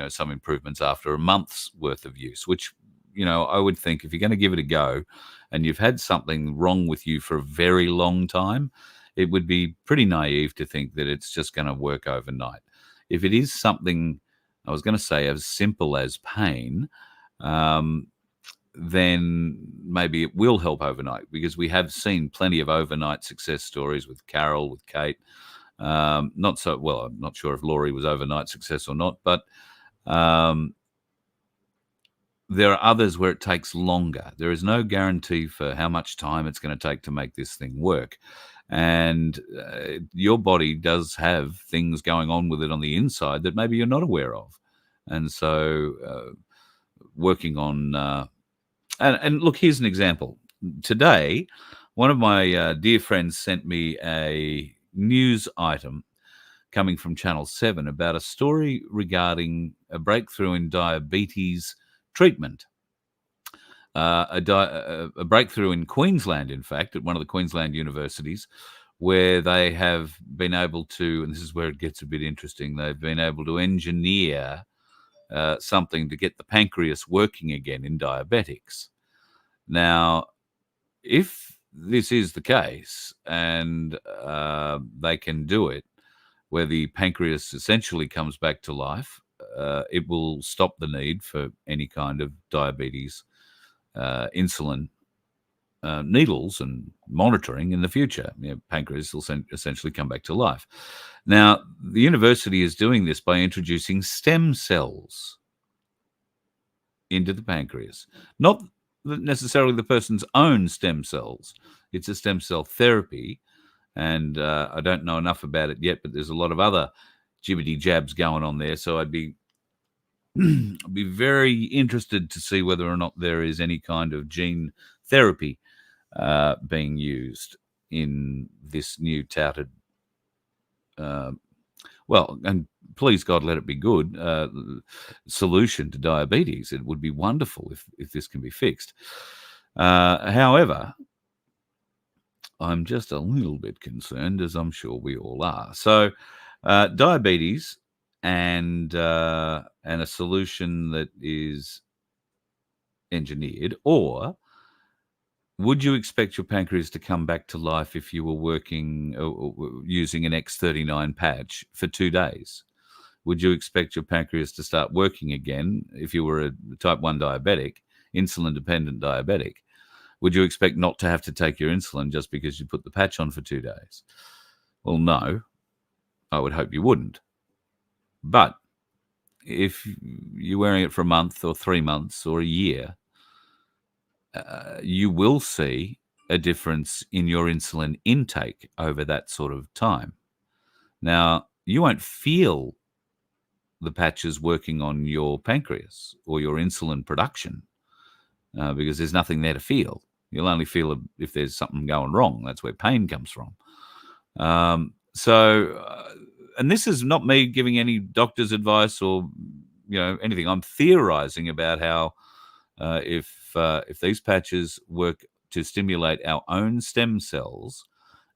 some improvements after a month's worth of use, which I would think if you're going to give it a go and you've had something wrong with you for a very long time, it would be pretty naive to think that it's just going to work overnight. If it is something, I was going to say, as simple as pain, then maybe it will help overnight, because we have seen plenty of overnight success stories with Carol, with Kate. Not so well. I'm not sure if Laurie was overnight success or not, but there are others where it takes longer. There is no guarantee for how much time it's going to take to make this thing work. And your body does have things going on with it on the inside that maybe you're not aware of. And so working on... And look, here's an example. Today, one of my dear friends sent me a news item coming from Channel 7 about a story regarding a breakthrough in diabetes treatment. A breakthrough in Queensland, in fact, at one of the Queensland universities, where they have been able to, and this is where it gets a bit interesting, they've been able to engineer something to get the pancreas working again in diabetics. Now, if this is the case and they can do it, where the pancreas essentially comes back to life, it will stop the need for any kind of diabetes insulin needles and monitoring in the future. Pancreas will essentially come back to life. Now, the university is doing this by introducing stem cells into the pancreas. Not necessarily the person's own stem cells. It's a stem cell therapy. And I don't know enough about it yet, but there's a lot of other jibbity jabs going on there. So I'd be very interested to see whether or not there is any kind of gene therapy being used in this new touted, and please God, let it be good, solution to diabetes. It would be wonderful if this can be fixed. However, I'm just a little bit concerned, as I'm sure we all are. So diabetes and a solution that is engineered, or would you expect your pancreas to come back to life if you were working using an X39 patch for 2 days? Would you expect your pancreas to start working again if you were a type 1 diabetic, insulin-dependent diabetic? Would you expect not to have to take your insulin just because you put the patch on for 2 days? Well, no, I would hope you wouldn't. But if you're wearing it for a month or 3 months or a year, you will see a difference in your insulin intake over that sort of time. Now, you won't feel the patches working on your pancreas or your insulin production because there's nothing there to feel. You'll only feel it if there's something going wrong. That's where pain comes from. And this is not me giving any doctor's advice or anything. I'm theorizing about how if these patches work to stimulate our own stem cells,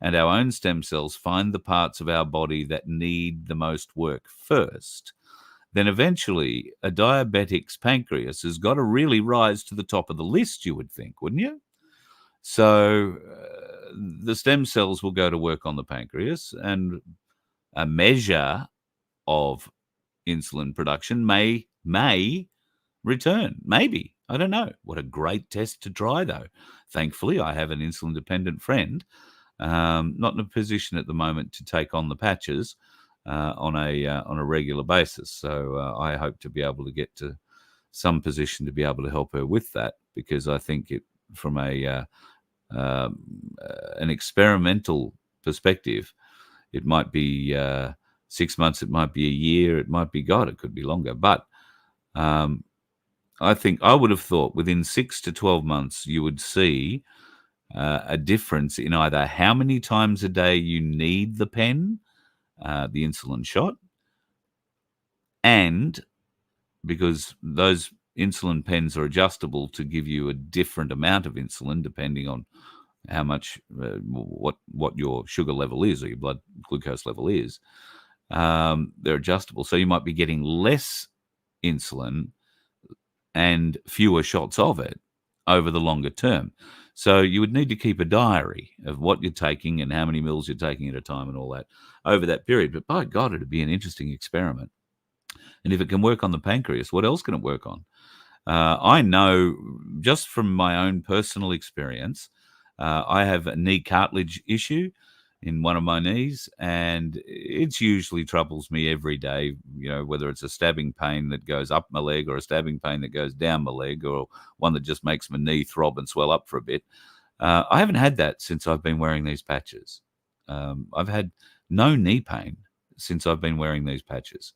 and our own stem cells find the parts of our body that need the most work first, then eventually a diabetic's pancreas has got to really rise to the top of the list, you would think, wouldn't you? So the stem cells will go to work on the pancreas, and a measure of insulin production may return. Maybe. I don't know. What a great test to try, though. Thankfully, I have an insulin-dependent friend, not in a position at the moment to take on the patches on a regular basis. So I hope to be able to get to some position to be able to help her with that, because I think it, from an experimental perspective, it might be 6 months, it might be a year, it might be, God, it could be longer. But I think I would have thought within 6 to 12 months you would see a difference in either how many times a day you need the pen, the insulin shot, and because those insulin pens are adjustable to give you a different amount of insulin depending on how much, what your sugar level is or your blood glucose level is. They're adjustable. So you might be getting less insulin and fewer shots of it over the longer term. So you would need to keep a diary of what you're taking and how many mils you're taking at a time and all that over that period. But by God, it'd be an interesting experiment. And if it can work on the pancreas, what else can it work on? I know just from my own personal experience, I have a knee cartilage issue in one of my knees, and it usually troubles me every day, whether it's a stabbing pain that goes up my leg or a stabbing pain that goes down my leg, or one that just makes my knee throb and swell up for a bit. I haven't had that since I've been wearing these patches. I've had no knee pain since I've been wearing these patches.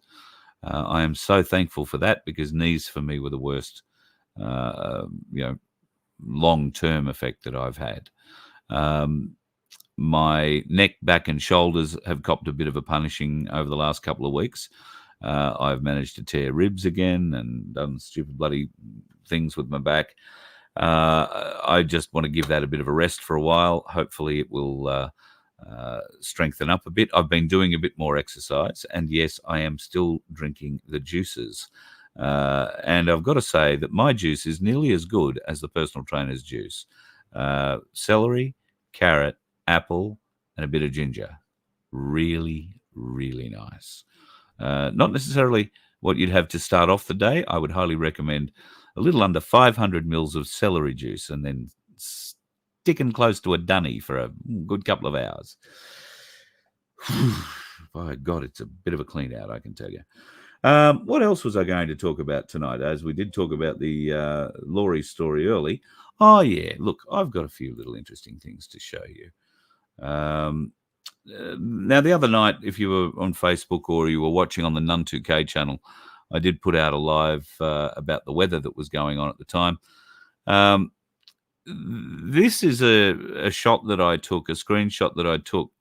I am so thankful for that, because knees for me were the worst, long-term effect that I've had. My neck, back and shoulders have copped a bit of a punishing over the last couple of weeks. I've managed to tear ribs again and done stupid bloody things with my back. I just want to give that a bit of a rest for a while. Hopefully it will strengthen up a bit. I've been doing a bit more exercise, and yes, I am still drinking the juices. And I've got to say that my juice is nearly as good as the personal trainer's juice. Celery, carrot, apple, and a bit of ginger. Really, really nice. Not necessarily what you'd have to start off the day. I would highly recommend a little under 500 mils of celery juice, and then sticking close to a dunny for a good couple of hours. By God, it's a bit of a clean out, I can tell you. What else was I going to talk about tonight? As we did talk about the Laurie story early. Oh, yeah, look, I've got a few little interesting things to show you. Now, the other night, if you were on Facebook or you were watching on the Nun 2K channel, I did put out a live about the weather that was going on at the time. This is a shot that I took, a screenshot that I took.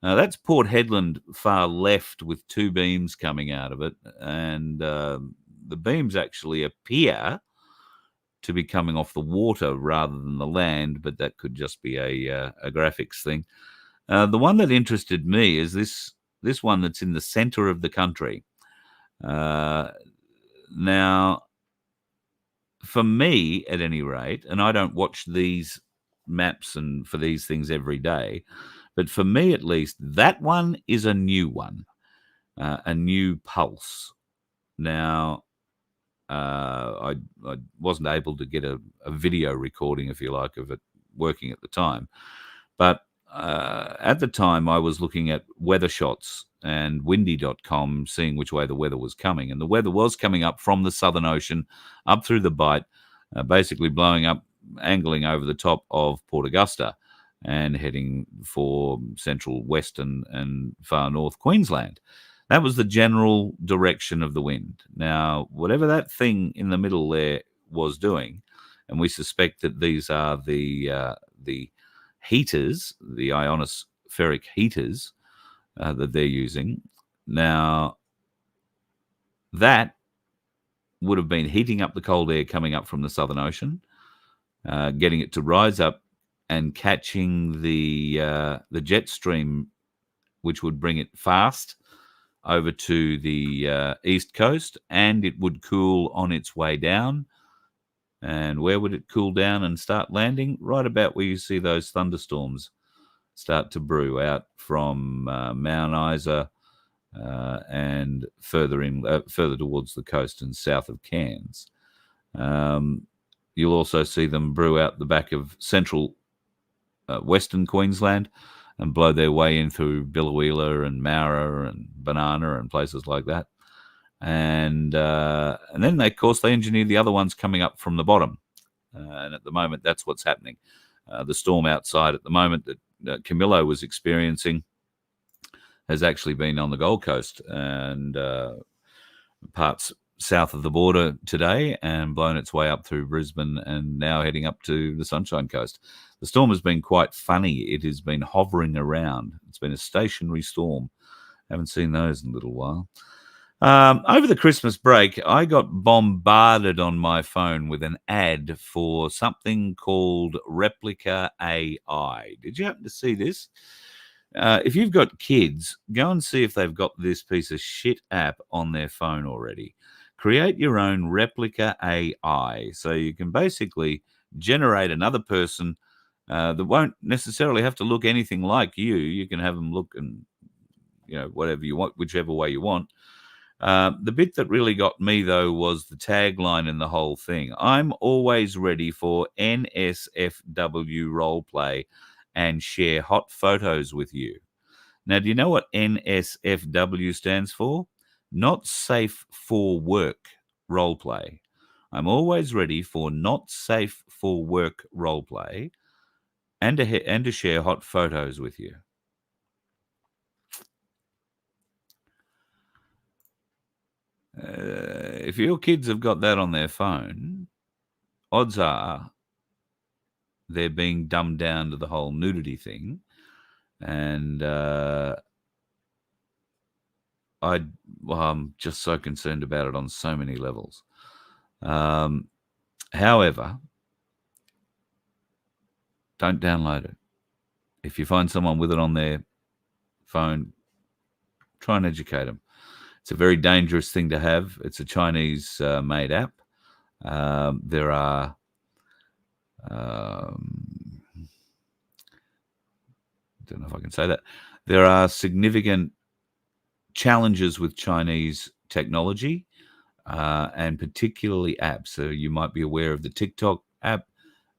That's Port Hedland far left with two beams coming out of it. And the beams actually appear to be coming off the water rather than the land, but that could just be a graphics thing. The one that interested me is this one that's in the center of the country. Now, for me, at any rate, and I don't watch these maps and for these things every day, but for me at least, that one is a new one, a new pulse. Now, I wasn't able to get a video recording, if you like, of it working at the time. But at the time, I was looking at weather shots and windy.com, seeing which way the weather was coming. And the weather was coming up from the Southern Ocean, up through the Bight, basically blowing up, angling over the top of Port Augusta and heading for central, western and far north Queensland. That was the general direction of the wind. Now, whatever that thing in the middle there was doing, and we suspect that these are the heaters, the ionospheric heaters that they're using. Now, that would have been heating up the cold air coming up from the Southern Ocean, getting it to rise up and catching the jet stream, which would bring it fast over to the east coast, and it would cool on its way down. And where would it cool down and start landing? Right about where you see those thunderstorms start to brew out from Mount Isa and further towards the coast and south of Cairns. You'll also see them brew out the back of central Western Queensland and blow their way in through Biloela and Mara and Banana and places like that. And then, of course, they engineer the other ones coming up from the bottom. And at the moment, that's what's happening. The storm outside at the moment that Camilo was experiencing has actually been on the Gold Coast and parts south of the border today and blown its way up through Brisbane and now heading up to the Sunshine Coast. The storm has been quite funny. It has been hovering around. It's been a stationary storm. Haven't seen those in a little while. Over the Christmas break, I got bombarded on my phone with an ad for something called Replica AI. Did you happen to see this? If you've got kids, go and see if they've got this piece of shit app on their phone already. Create your own Replica AI. So you can basically generate another person that won't necessarily have to look anything like you. You can have them look and, whatever you want, whichever way you want. The bit that really got me, though, was the tagline in the whole thing. I'm always ready for NSFW roleplay and share hot photos with you. Now, do you know what NSFW stands for? Not safe for work roleplay. I'm always ready for not safe for work roleplay and to share hot photos with you. If your kids have got that on their phone, odds are they're being dumbed down to the whole nudity thing. And I'm just so concerned about it on so many levels. However, don't download it. If you find someone with it on their phone, try and educate them. It's a very dangerous thing to have. It's a Chinese made app. There are don't know if I can say that. There are significant challenges with Chinese technology and particularly apps. So you might be aware of the TikTok app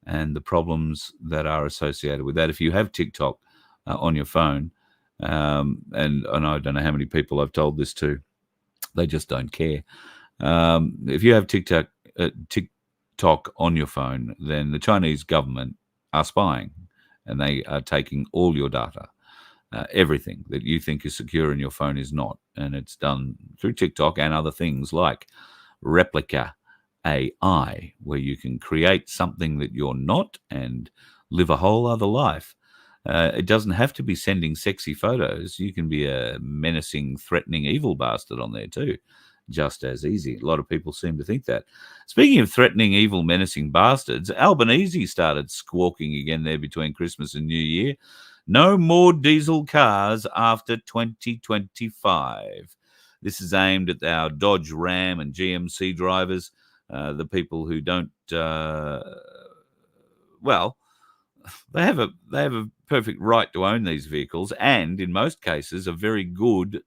and the problems that are associated with that. If you have TikTok on your phone, and I don't know how many people I've told this to, they just don't care. If you have TikTok on your phone, then the Chinese government are spying and they are taking all your data. Everything that you think is secure in your phone is not. And it's done through TikTok and other things like Replica AI, where you can create something that you're not and live a whole other life. It doesn't have to be sending sexy photos. You can be a menacing, threatening, evil bastard on there too, just as easy. A lot of people seem to think that. Speaking of threatening, evil, menacing bastards, Albanese started squawking again there between Christmas and New Year. No more diesel cars after 2025. This is aimed at our Dodge, Ram, and GMC drivers, the people who don't. They have a perfect right to own these vehicles, and in most cases, a very good,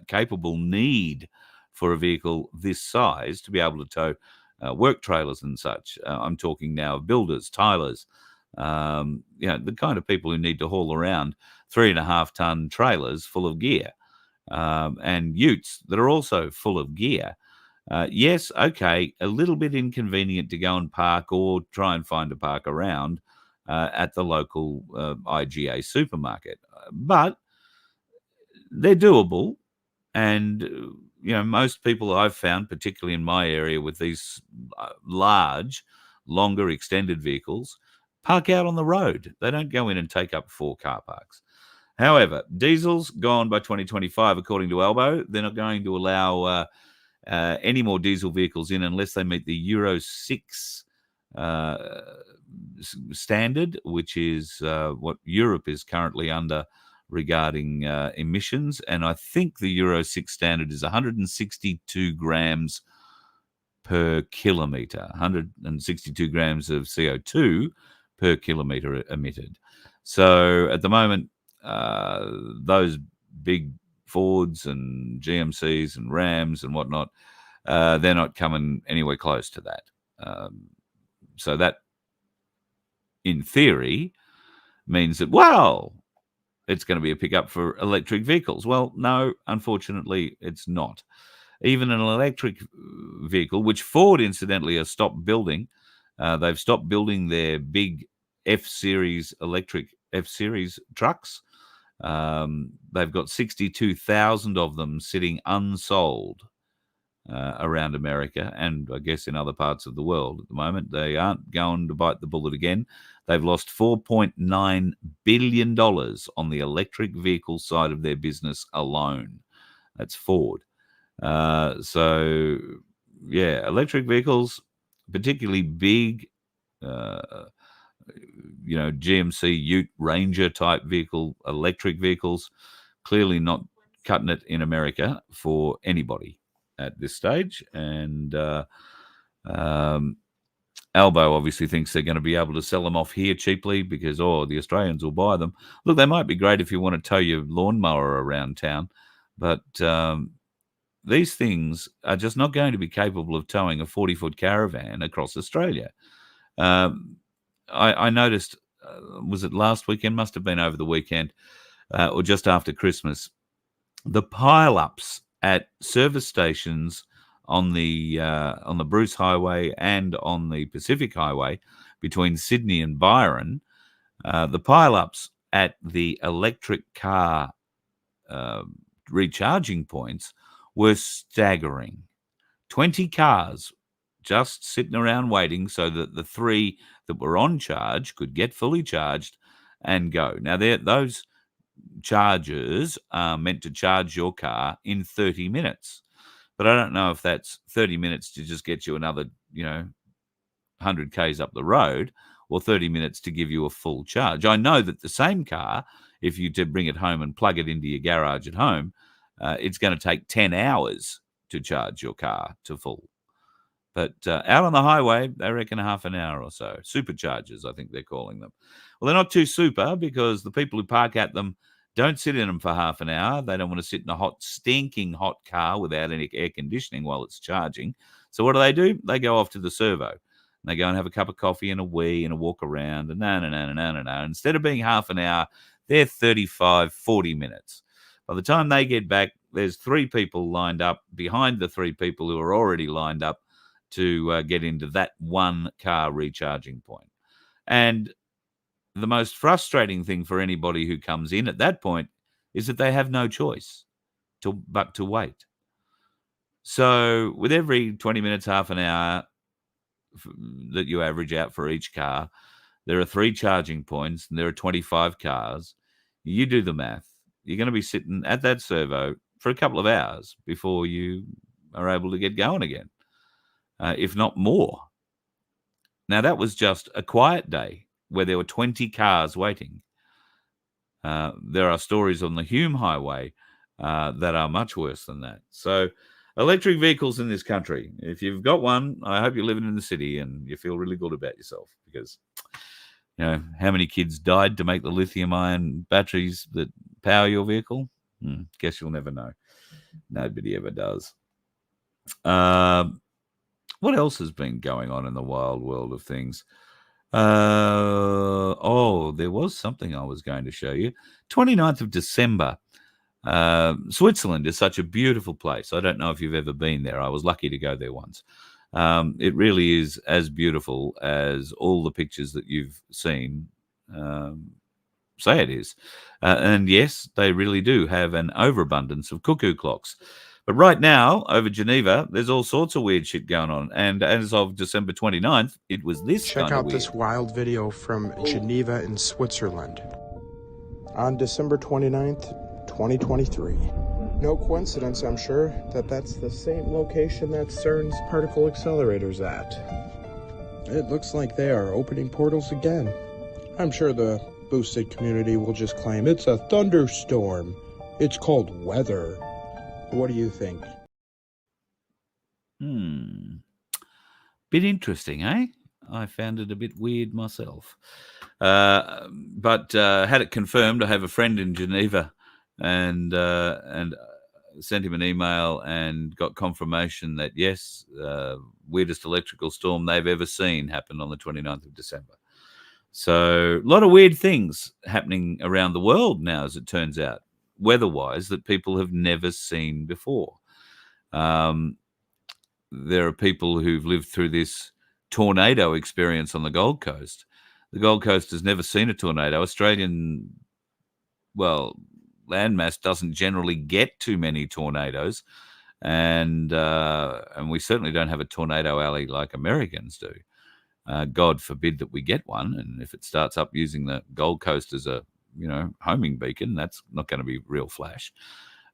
capable need for a vehicle this size to be able to tow work trailers and such. I'm talking now of builders, tilers, the kind of people who need to haul around 3.5-ton trailers full of gear, and utes that are also full of gear. Yes, okay, a little bit inconvenient to go and park or try and find a park around at the local IGA supermarket, but they're doable. And most people I've found, particularly in my area with these large, longer, extended vehicles, park out on the road. They don't go in and take up 4 car parks. However, diesel's gone by 2025, according to Albo. They're not going to allow any more diesel vehicles in unless they meet the Euro 6 standard, which is what Europe is currently under regarding emissions. And I think the Euro 6 standard is 162 grams per kilometre, 162 grams of CO2 per kilometre emitted. So at the moment, those big Fords and GMCs and Rams and whatnot, they're not coming anywhere close to that. So that, in theory, means that, well, it's going to be a pickup for electric vehicles. Well, no, unfortunately, it's not. Even an electric vehicle, which Ford, incidentally, has stopped building. They've stopped building their big F-Series electric F-Series trucks. They've got 62,000 of them sitting unsold around America, and I guess in other parts of the world at the moment. They aren't going to bite the bullet again. They've lost $4.9 billion on the electric vehicle side of their business alone. That's Ford. So, yeah, electric vehicles, particularly big, GMC Ute Ranger type vehicle, electric vehicles, clearly not cutting it in America for anybody at this stage. And Albo obviously thinks they're going to be able to sell them off here cheaply because, the Australians will buy them. Look, they might be great if you want to tow your lawnmower around town, but these things are just not going to be capable of towing a 40-foot caravan across Australia. I noticed, was it last weekend? Must have been over the weekend or just after Christmas. The pile-ups at service stations on the Bruce Highway and on the Pacific Highway between Sydney and Byron, the pile-ups at the electric car recharging points were staggering. 20 cars just sitting around waiting so that the 3 that were on charge could get fully charged and go. Now, those chargers are meant to charge your car in 30 minutes. But I don't know if that's 30 minutes to just get you another, 100 Ks up the road, or 30 minutes to give you a full charge. I know that the same car, if you to bring it home and plug it into your garage at home, it's going to take 10 hours to charge your car to full. But out on the highway, they reckon half an hour or so. Superchargers, I think they're calling them. Well, they're not too super because the people who park at them don't sit in them for half an hour. They don't want to sit in a stinking hot car without any air conditioning while it's charging. So what do? They go off to the servo. And they go and have a cup of coffee and a wee and a walk around. And no. Instead of being half an hour, they're 35, 40 minutes. By the time they get back, there's 3 people lined up behind the 3 people who are already lined up to get into that one car recharging point. And the most frustrating thing for anybody who comes in at that point is that they have no choice but to wait. So with every 20 minutes, half an hour that you average out for each car, there are 3 charging points and there are 25 cars. You do the math. You're going to be sitting at that servo for a couple of hours before you are able to get going again, if not more. Now, that was just a quiet day where there were 20 cars waiting. There are stories on the Hume Highway that are much worse than that. So electric vehicles in this country, if you've got one, I hope you're living in the city and you feel really good about yourself because, how many kids died to make the lithium-ion batteries that power your vehicle? Guess you'll never know. Nobody ever does. What else has been going on in the wild world of things? There was something I was going to show you. 29th of December. Switzerland is such a beautiful place. I don't know if you've ever been there. I was lucky to go there once. It really is as beautiful as all the pictures that you've seen say it is. And yes, they really do have an overabundance of cuckoo clocks. But right now, over Geneva, there's all sorts of weird shit going on. And as of December 29th, it was this Check kind of out weird. this wild video from Geneva in Switzerland. On December 29th, 2023. No coincidence, I'm sure, that that's the same location that CERN's particle accelerator's at. It looks like they are opening portals again. I'm sure the boosted community will just claim it's a thunderstorm. It's called weather. What do you think? Bit interesting, eh? I found it a bit weird myself. But had it confirmed, I have a friend in Geneva, and sent him an email and got confirmation that, yes, weirdest electrical storm they've ever seen happened on the 29th of December. So a lot of weird things happening around the world now, as it turns out, weather-wise, that people have never seen before. There are people who've lived through this tornado experience on the Gold Coast. The Gold Coast has never seen a tornado. Australian, landmass doesn't generally get too many tornadoes, and we certainly don't have a tornado alley like Americans do. God forbid that we get one, and if it starts up using the Gold Coast as a homing beacon, that's not going to be real flash.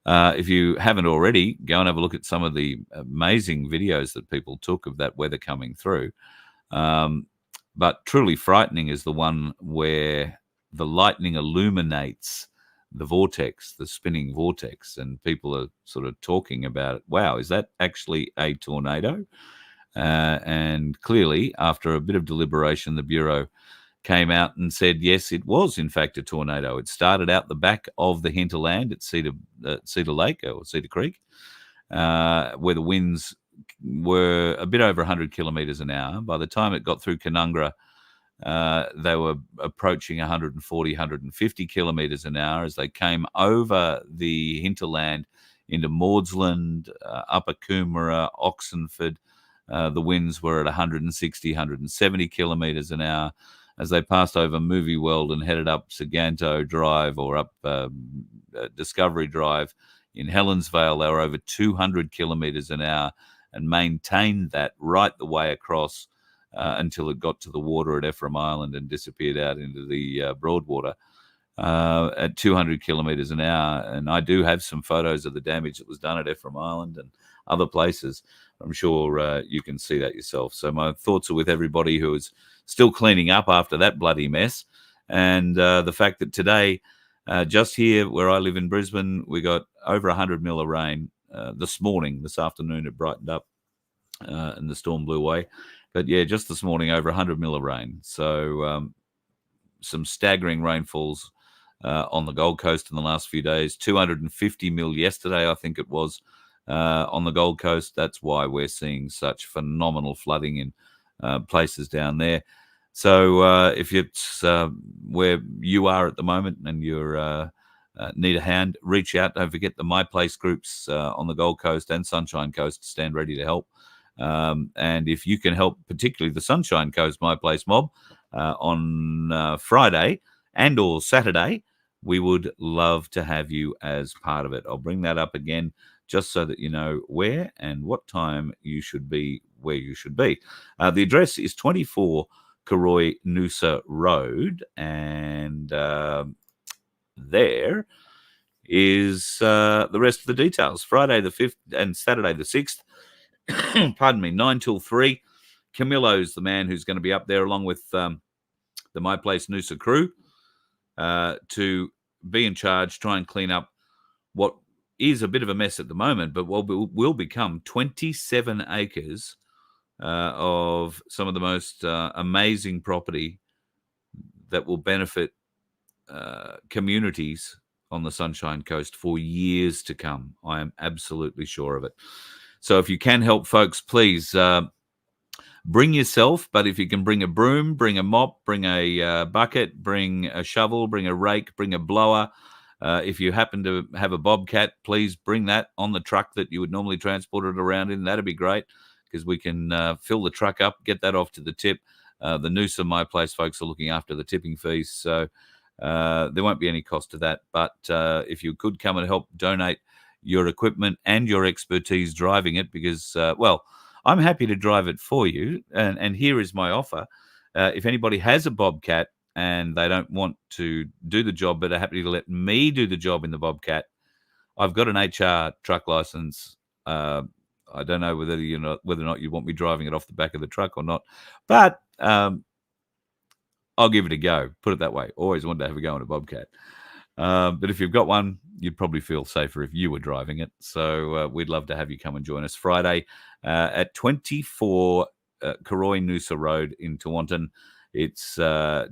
If you haven't already, go and have a look at some of the amazing videos that people took of that weather coming through. But truly frightening is the one where the lightning illuminates the vortex, the spinning vortex, and people are sort of talking about it. Wow, is that actually a tornado? And clearly, after a bit of deliberation, the Bureau came out and said, yes, it was in fact a tornado. It started out the back of the hinterland at Cedar Lake or Cedar Creek, where the winds were a bit over 100 kilometres an hour. By the time it got through Canungra, they were approaching 140, 150 kilometres an hour as they came over the hinterland into Maudsley, Upper Coomera, Oxenford. The winds were at 160, 170 kilometres an hour. As they passed over Movie World and headed up Saganto Drive or up Discovery Drive in Helensvale, they were over 200 kilometres an hour and maintained that right the way across until it got to the water at Ephraim Island and disappeared out into the Broadwater at 200 kilometres an hour. And I do have some photos of the damage that was done at Ephraim Island and other places. I'm sure you can see that yourself. So my thoughts are with everybody who is still cleaning up after that bloody mess. And the fact that today, just here where I live in Brisbane, we got over 100 mil of rain this afternoon it brightened up and the storm blew away. But yeah, just this morning, over 100 mil of rain. So some staggering rainfalls on the Gold Coast in the last few days. 250 mil yesterday, I think it was, on the Gold Coast. That's why we're seeing such phenomenal flooding in places down there. So if it's where you are at the moment and you need a hand, reach out. Don't forget the My Place groups on the Gold Coast and Sunshine Coast stand ready to help. And if you can help, particularly the Sunshine Coast My Place mob on Friday and or Saturday, we would love to have you as part of it. I'll bring that up again just so that you know where and what time you should be where you should be. The address is 24 Karoi Noosa Road, and there is the rest of the details. Friday the 5th and Saturday the 6th, pardon me, 9 till 3. Camilo's the man who's going to be up there along with the My Place Noosa crew to be in charge, try and clean up what is a bit of a mess at the moment, but will become 27 acres of some of the most amazing property that will benefit communities on the Sunshine Coast for years to come. I am absolutely sure of it. So if you can help, folks, please bring yourself, but if you can bring a broom, bring a mop, bring a bucket, bring a shovel, bring a rake, bring a blower. If you happen to have a bobcat, please bring that on the truck that you would normally transport it around in. That'd be great because we can fill the truck up, get that off to the tip. The Noosa My Place folks are looking after the tipping fees, so there won't be any cost to that. But if you could come and help donate your equipment and your expertise driving it, because, I'm happy to drive it for you. And here is my offer. If anybody has a bobcat and they don't want to do the job but are happy to let me do the job in the bobcat, I've got an HR truck license. I don't know whether or not you want me driving it off the back of the truck or not, but I'll give it a go. Put it that way. Always wanted to have a go on a bobcat. But if you've got one, you'd probably feel safer if you were driving it. So we'd love to have you come and join us Friday at 24 Karoi Noosa Road in Tewantin. It's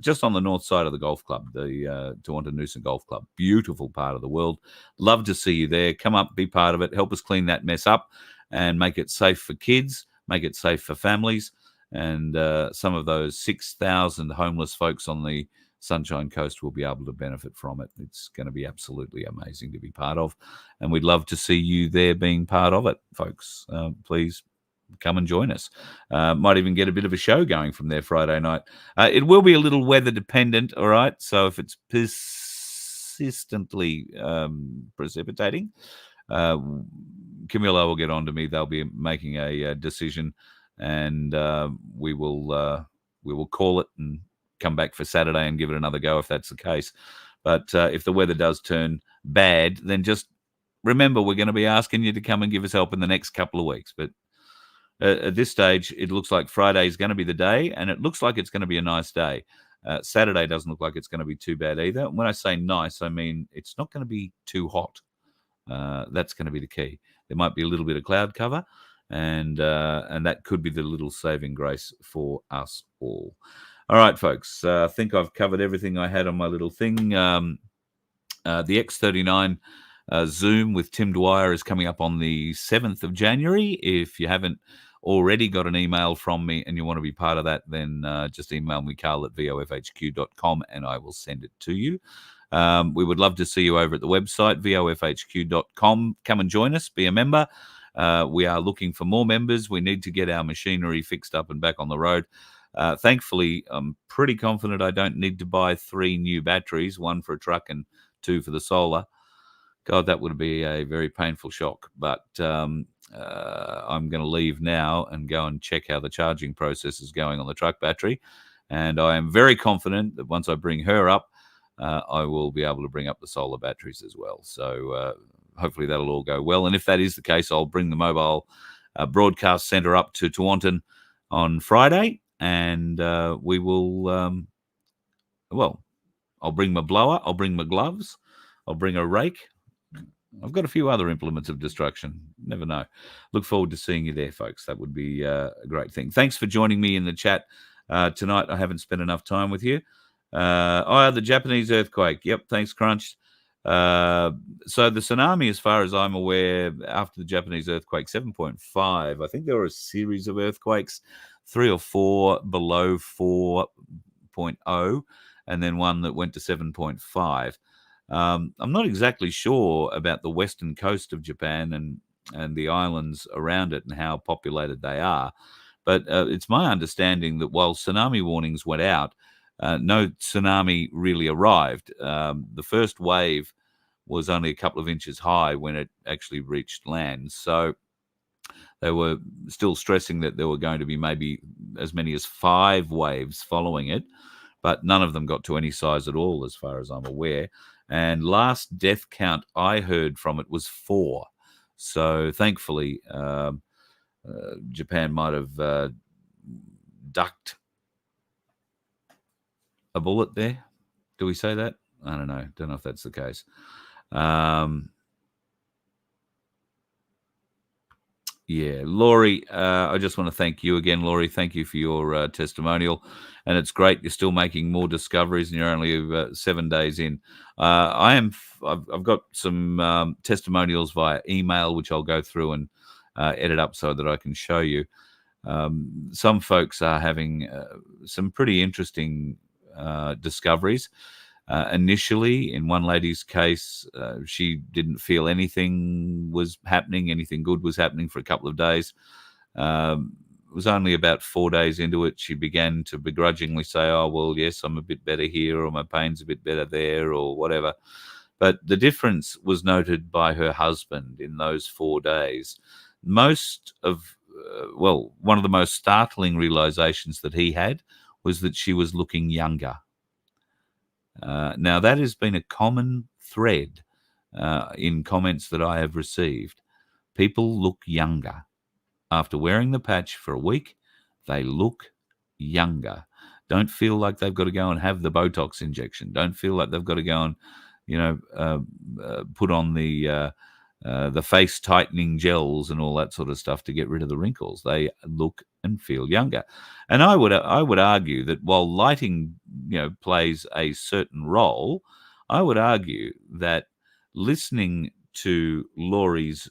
just on the north side of the golf club, the Tawantin Noosa Golf Club. Beautiful part of the world. Love to see you there. Come up, be part of it. Help us clean that mess up and make it safe for kids, make it safe for families. And some of those 6,000 homeless folks on the Sunshine Coast will be able to benefit from it. It's going to be absolutely amazing to be part of. And we'd love to see you there being part of it, folks. Please come and join us. Might even get a bit of a show going from there Friday night. It will be a little weather dependent, all right? So if it's persistently precipitating, Camilo will get on to me. They'll be making a decision, and we will call it and come back for Saturday and give it another go if that's the case. But if the weather does turn bad, then just remember we're going to be asking you to come and give us help in the next couple of weeks. But at this stage, it looks like Friday is going to be the day, and it looks like it's going to be a nice day. Saturday doesn't look like it's going to be too bad either. And when I say nice, I mean it's not going to be too hot. That's going to be the key. There might be a little bit of cloud cover, and that could be the little saving grace for us all. All right, folks, I think I've covered everything I had on my little thing. The X39 Zoom with Tim Dwyer is coming up on the 7th of January. If you haven't already got an email from me and you want to be part of that, then just email me, carl@vofhq.com, and I will send it to you. We would love to see you over at the website, vofhq.com. Come and join us, be a member. We are looking for more members. We need to get our machinery fixed up and back on the road. Thankfully, I'm pretty confident I don't need to buy 3 new batteries, 1 for a truck and 2 for the solar. God, that would be a very painful shock. But I'm going to leave now and go and check how the charging process is going on the truck battery. And I am very confident that once I bring her up, I will be able to bring up the solar batteries as well. So hopefully that'll all go well. And if that is the case, I'll bring the mobile broadcast center up to Tawantin on Friday. And we will, I'll bring my blower, I'll bring my gloves, I'll bring a rake. I've got a few other implements of destruction. Never know. Look forward to seeing you there, folks. That would be a great thing. Thanks for joining me in the chat tonight. I haven't spent enough time with you. The Japanese earthquake. Yep, thanks, Crunch. So the tsunami, as far as I'm aware, after the Japanese earthquake, 7.5. I think there were a series of earthquakes, 3 or 4 below 4.0, and then one that went to 7.5. I'm not exactly sure about the western coast of Japan and the islands around it and how populated they are. But it's my understanding that while tsunami warnings went out, no tsunami really arrived. The first wave was only a couple of inches high when it actually reached land. So they were still stressing that there were going to be maybe as many as 5 waves following it, but none of them got to any size at all, as far as I'm aware. And last death count I heard from it was 4. So thankfully, Japan might have ducked a bullet there. Do we say that? I don't know. Don't know if that's the case. Yeah, Laurie, I just want to thank you again, Laurie. Thank you for your testimonial. And it's great you're still making more discoveries and you're only 7 days in. I've got some testimonials via email, which I'll go through and edit up so that I can show you. Some folks are having some pretty interesting discoveries. Initially, in one lady's case, she didn't feel anything was happening, anything good was happening for a couple of days. It was only about 4 days into it, she began to begrudgingly say, oh, well, yes, I'm a bit better here, or my pain's a bit better there, or whatever. But the difference was noted by her husband in those 4 days. One of the most startling realizations that he had was that she was looking younger. Now, that has been a common thread in comments that I have received. People look younger. After wearing the patch for a week, they look younger. Don't feel like they've got to go and have the Botox injection. Don't feel like they've got to go and, put on the the face tightening gels and all that sort of stuff to get rid of the wrinkles. They look and feel younger. And I would argue that while lighting, plays a certain role, I would argue that listening to Laurie's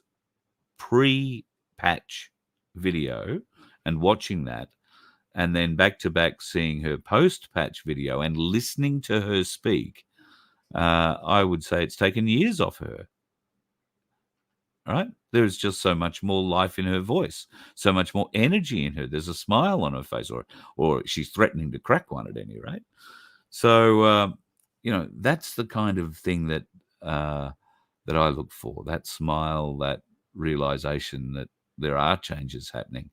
pre-patch video and watching that, and then back to back seeing her post-patch video and listening to her speak, I would say it's taken years off her. Right? There's just so much more life in her voice, so much more energy in her. There's a smile on her face, or she's threatening to crack one at any rate. So, that's the kind of thing that that I look for, that smile, that realization that there are changes happening.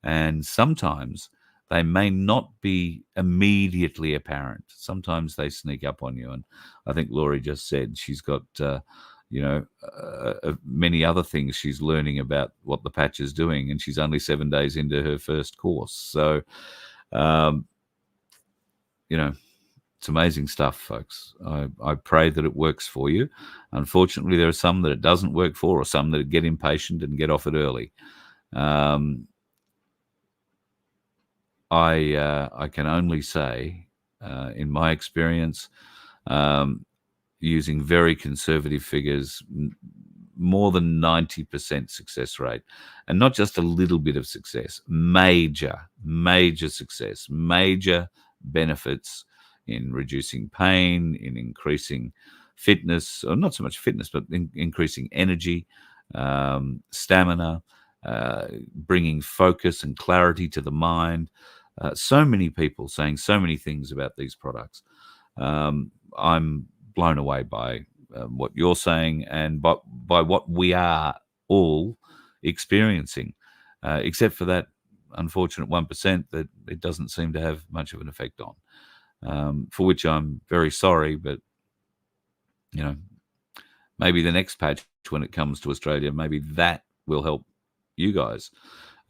And sometimes they may not be immediately apparent. Sometimes they sneak up on you. And I think Laurie just said she's got, many other things she's learning about what the patch is doing. And she's only 7 days into her first course. So, it's amazing stuff, folks. I pray that it works for you. Unfortunately, there are some that it doesn't work for, or some that get impatient and get off it early. I can only say, in my experience, using very conservative figures, more than 90% success rate, and not just a little bit of success, major success, major benefits in reducing pain, in increasing fitness, or not so much fitness, but increasing energy, stamina, bringing focus and clarity to the mind. So many people saying so many things about these products. I'm blown away by what you're saying and by what we are all experiencing, except for that unfortunate 1% that it doesn't seem to have much of an effect on. For which I'm very sorry, but maybe the next patch when it comes to Australia, maybe that will help you guys.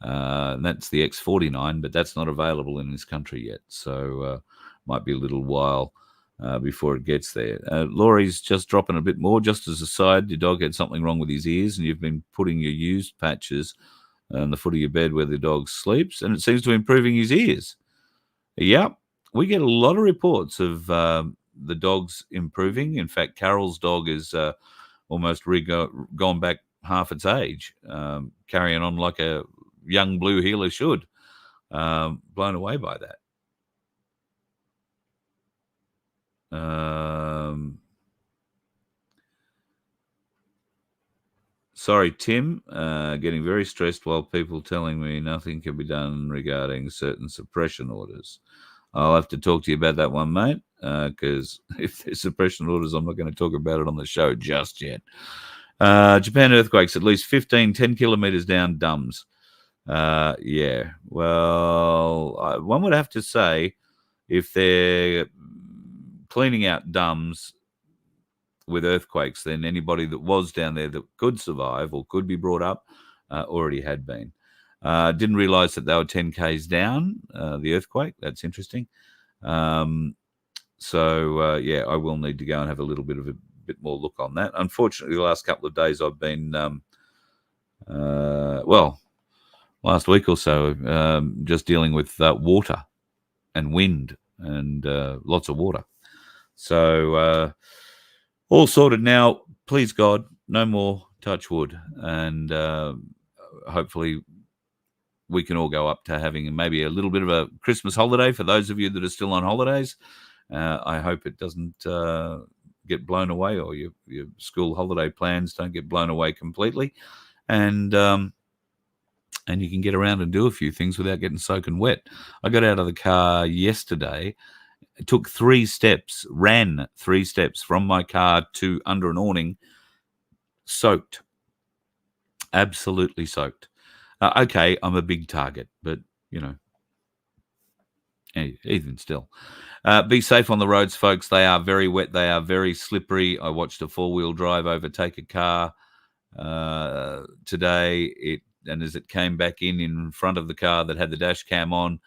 And that's the X49, but that's not available in this country yet, so might be a little while before it gets there. Laurie's just dropping a bit more. Just as a side, your dog had something wrong with his ears, and you've been putting your used patches on the foot of your bed where the dog sleeps, and it seems to be improving his ears. Yep. We get a lot of reports of the dogs improving. In fact, Carol's dog is almost gone back half its age, carrying on like a young blue heeler should. Blown away by that. Sorry, Tim, getting very stressed while people telling me nothing can be done regarding certain suppression orders. I'll have to talk to you about that one, mate, because if there's suppression orders, I'm not going to talk about it on the show just yet. Japan earthquakes, at least 10 kilometers down Dums. Yeah, well, one would have to say if they're cleaning out Dums with earthquakes, then anybody that was down there that could survive or could be brought up already had been. Didn't realize that they were 10 Ks down, the earthquake. That's interesting. So, yeah, I will need to go and have a little bit more look on that. Unfortunately, the last couple of days I've been, last week or so, just dealing with water and wind and lots of water. So, all sorted now. Please God, no more touch wood. And hopefully we can all go up to having maybe a little bit of a Christmas holiday for those of you that are still on holidays. I hope it doesn't get blown away, or your school holiday plans don't get blown away completely. And you can get around and do a few things without getting soaking wet. I got out of the car yesterday, took 3 steps, ran 3 steps from my car to under an awning, soaked, absolutely soaked. Okay, I'm a big target, but, even still. Be safe on the roads, folks. They are very wet. They are very slippery. I watched a 4-wheel drive overtake a car today. And as it came back in front of the car that had the dash cam on,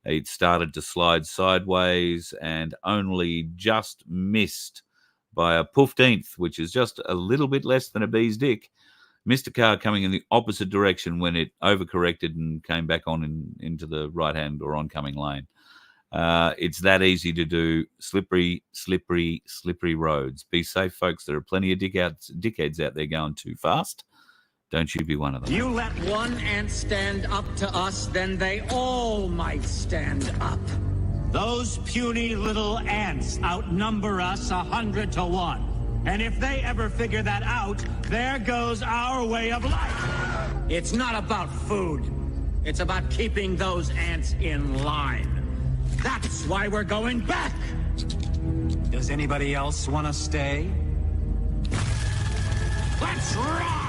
it started to slide sideways and only just missed by a 15th, which is just a little bit less than a bee's dick, missed a car coming in the opposite direction when it overcorrected and came back on into the right-hand or oncoming lane. It's that easy to do. Slippery, slippery, slippery roads. Be safe, folks. There are plenty of dickheads out there going too fast. Don't you be one of them. You let one ant stand up to us, then they all might stand up. Those puny little ants outnumber us 100 to 1. And if they ever figure that out, there goes our way of life. It's not about food. It's about keeping those ants in line. That's why we're going back. Does anybody else want to stay? Let's ride!